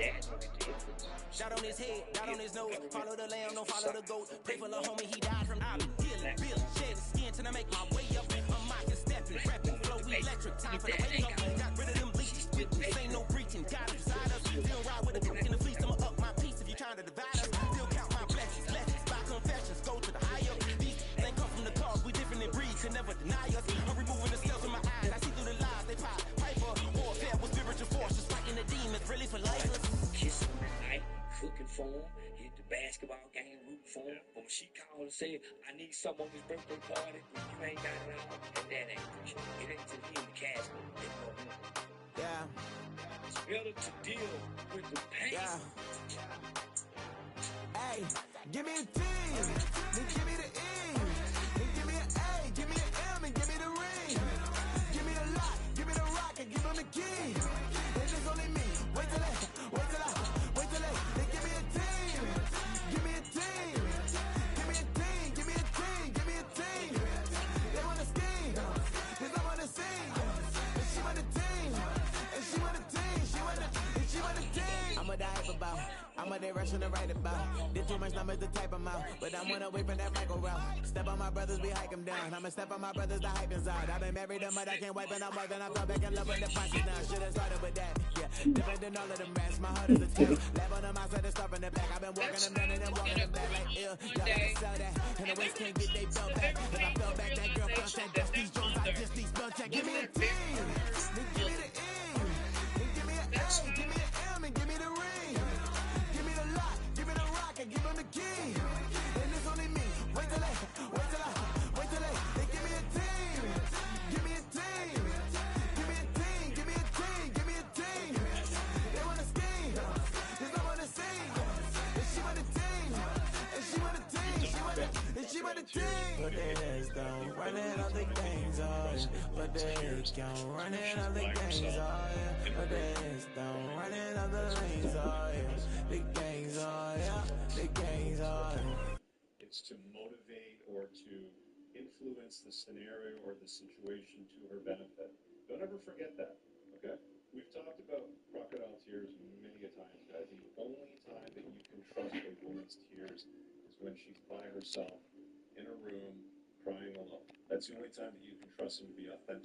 Shot on his head, dot on his nose. Follow the lamb, don't follow the goat. Pray for the homie, he died from. I've been feeling, shedding skin till I make my way up. I'm mocking, stepping, aggressive, rapping, flow electric, time for the wake up. Got rid of them leeches, witness, ain't no preaching. God beside us, still ride with a cook in the fleece. I'ma up my piece if you trying to divide us. Still count my blessings, by confessions, go to the higher. These ain't come from the cause, we different in breed, can never deny us. I'm removing the scales from my eyes, I see through the lies, they pop. Piper, warfare with spiritual forces, fighting the demons, really for life. Kiss him tonight, cooking for him, hit the basketball game, rooting for him. But when she called and said, I need some on this birthday party, you ain't got it all, and that ain't Christian. It ain't to me in the cash. Yeah. It's better to deal with the pain. Yeah. Hey, give me a T, then give me the E, then give me an A, give me an M, and give me the ring. Give me the lock, give me the rock, and give him the key. And it's only me. Wait till they, they give me a team. Give me a team. Give me a team, give me a team, give me a team. They wanna scheme, cause I wanna sing. And she want a team, and she want a team, she want a team. I'm a die about, I'm a direction to write about. Did too much numbers to type them out, but I wanna wait for that Michael route. Step on my brothers, we hike them down. I'ma step on my brothers, the hype inside. I've been married to but I can't wipe it out more than I fell back in love with the punches now. Should've started with that, yeah. Different than all of them rats, my heart is a tank. Lab on them outside, the stuff in the back. I've been walking them down and then walking them back like ill. Y'all can sell that, and the West can't get they belt back. If I fell back, that girl felt that dust these joints, I just these spell check. Give me a team, then give me the E, then give me an A, give me an M, and give me the ring. Give me the lock, give me the rock, and give him the key. And it's only me. Wait till they give me a team. Give me a team. Give me a team. Give me a team. Give me a team. They wanna scheme, cause I wanna sing. And she want a team. And she want a team. She want a team. Put their heads down, running all the games, oh yeah. Put their heads down, running all the games, oh yeah. Put their heads down, running all the lanes, oh yeah. The gangs, oh yeah. The gangs, oh yeah. It's to motivate or to influence the scenario or the situation to her benefit. Don't ever forget that, okay? We've talked about crocodile tears many a times, guys. The only time that you can trust a woman's tears is when she's by herself in a room crying alone. That's the only time that you can trust them to be authentic.